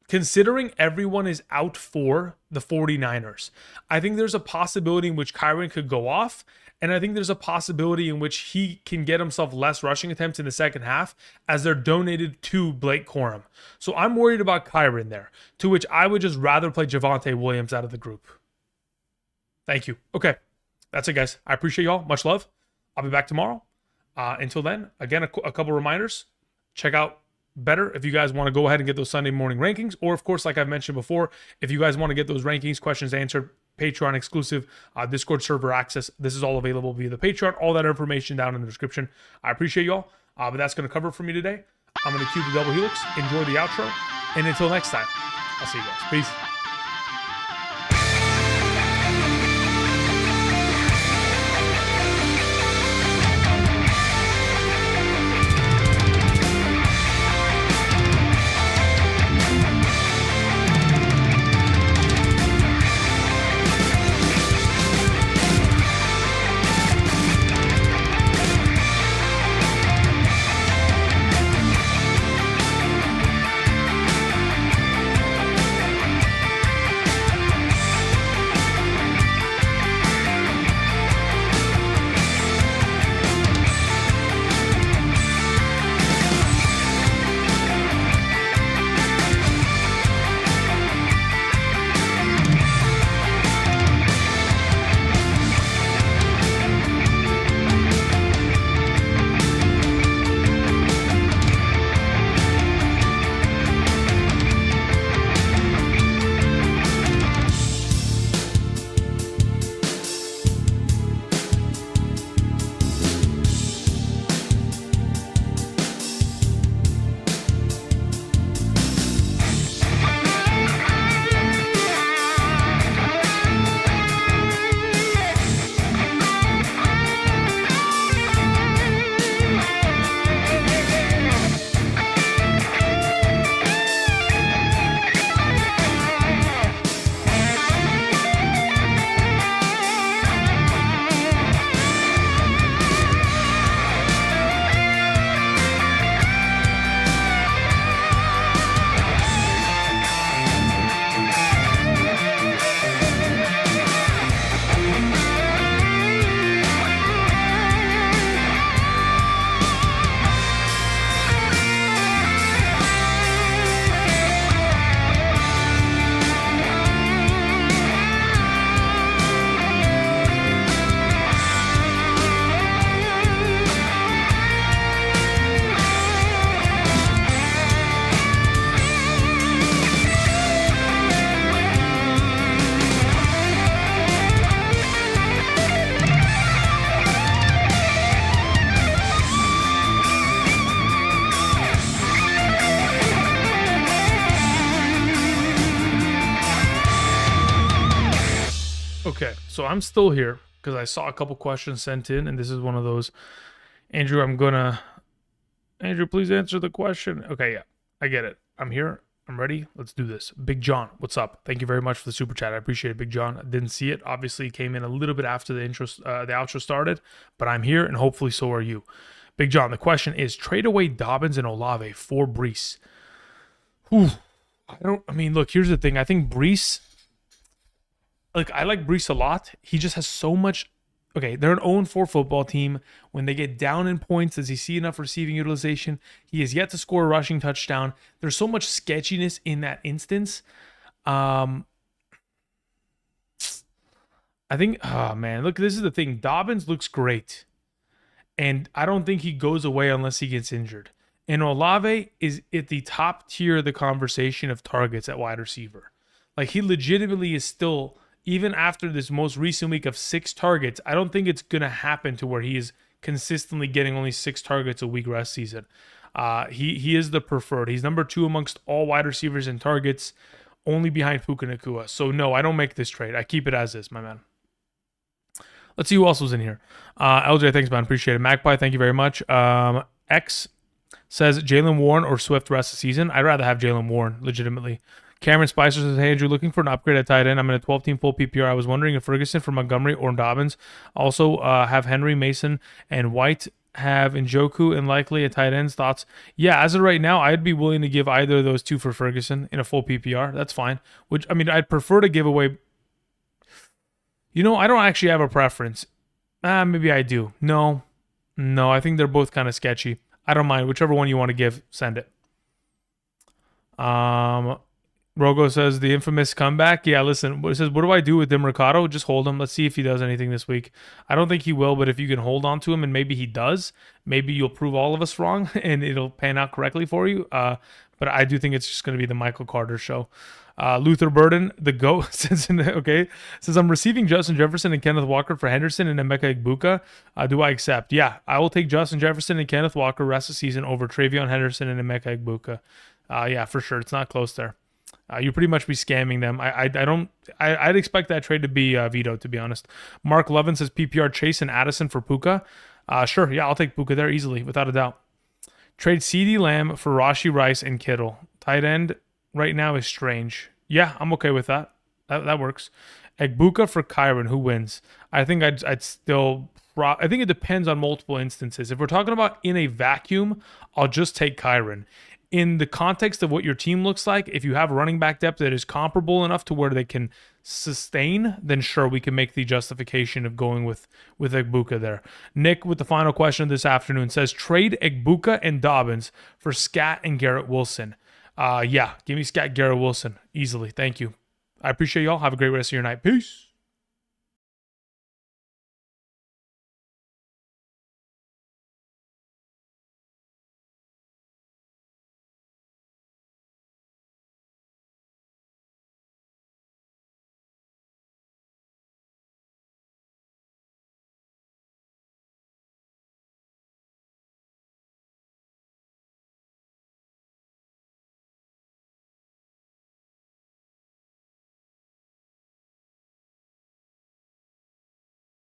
considering everyone is out for the 49ers, I think there's a possibility in which Kyron could go off, and I think there's a possibility in which he can get himself less rushing attempts in the second half as they're donated to Blake Corum. So I'm worried about Kyron there, to which I would just rather play Javonte Williams out of the group. Thank you. Okay, that's it, guys. I appreciate y'all. Much love. I'll be back tomorrow. Until then, again, a couple reminders. Check out Betr if you guys want to go ahead and get those Sunday morning rankings, or of course, like I've mentioned before, if you guys want to get those rankings, questions answered, Patreon exclusive, Discord server access, this is all available via the Patreon. All that information down in the description. I appreciate y'all, but that's going to cover it for me today. I'm going to cue the double helix, enjoy the outro, and until next time, I'll see you guys. Peace. I'm still here because I saw a couple questions sent in, and this is one of those. Andrew, Andrew, please answer the question. Okay, yeah, I get it. I'm here. I'm ready. Let's do this. Big John, what's up? Thank you very much for the super chat. I appreciate it, Big John. I didn't see it. Obviously, it came in a little bit after the outro started, but I'm here, and hopefully so are you. Big John, the question is: trade away Dobbins and Olave for Brees. Look, here's the thing. I think Brees. I like Brees a lot. He just has so much. Okay, they're an 0-4 football team. When they get down in points, does he see enough receiving utilization? He has yet to score a rushing touchdown. There's so much sketchiness in that instance. I think, oh man, look, this is the thing. Dobbins looks great. And I don't think he goes away unless he gets injured. And Olave is at the top tier of the conversation of targets at wide receiver. Like, he legitimately is still... Even after this most recent week of 6 targets, I don't think it's going to happen to where he is consistently getting only 6 targets a week rest season. He is the preferred. He's number 2 amongst all wide receivers in targets, only behind Puka Nacua. So, no, I don't make this trade. I keep it as is, my man. Let's see who else was in here. LJ, thanks, man. Appreciate it. Magpie, thank you very much. X says Jalen Warren or Swift rest of the season. I'd rather have Jalen Warren, legitimately. Cameron Spicer says, hey, Andrew, looking for an upgrade at tight end. I'm in a 12-team full PPR. I was wondering if Ferguson for Montgomery or Dobbins. Also have Henry, Mason, and White. Have Njoku and likely at tight ends. Thoughts? Yeah, as of right now, I'd be willing to give either of those 2 for Ferguson in a full PPR. That's fine. I'd prefer to give away... I don't actually have a preference. Maybe I do. No, I think they're both kind of sketchy. I don't mind. Whichever one you want to give, send it. Rogo says the infamous comeback. Yeah, listen, it says, what do I do with DeMarcado? Just hold him. Let's see if he does anything this week. I don't think he will, but if you can hold on to him and maybe he does, maybe you'll prove all of us wrong and it'll pan out correctly for you. But I do think it's just going to be the Michael Carter show. Luther Burden, the GOAT, says I'm receiving Justin Jefferson and Kenneth Walker for Henderson and Emeka Egbuka. Do I accept? Yeah, I will take Justin Jefferson and Kenneth Walker rest of the season over Travion Henderson and Emeka Egbuka. Yeah, for sure. It's not close there. You pretty much be scamming them. I'd expect that trade to be vetoed, to be honest. Mark Levin says PPR Chase and Addison for Puka. Sure, yeah, I'll take Puka there easily, without a doubt. Trade CeeDee Lamb for Rashee Rice and Kittle. Tight end right now is Strange. Yeah, I'm okay with that. That works. Egbuka for Kyron. Who wins? I think I'd still... I think it depends on multiple instances. If we're talking about in a vacuum, I'll just take Kyron. In the context of what your team looks like, if you have running back depth that is comparable enough to where they can sustain, then sure, we can make the justification of going with Egbuka there. Nick, with the final question this afternoon, says, trade Egbuka and Dobbins for Scat and Garrett Wilson. Yeah, give me Scat, Garrett Wilson, easily. Thank you. I appreciate y'all. Have a great rest of your night. Peace.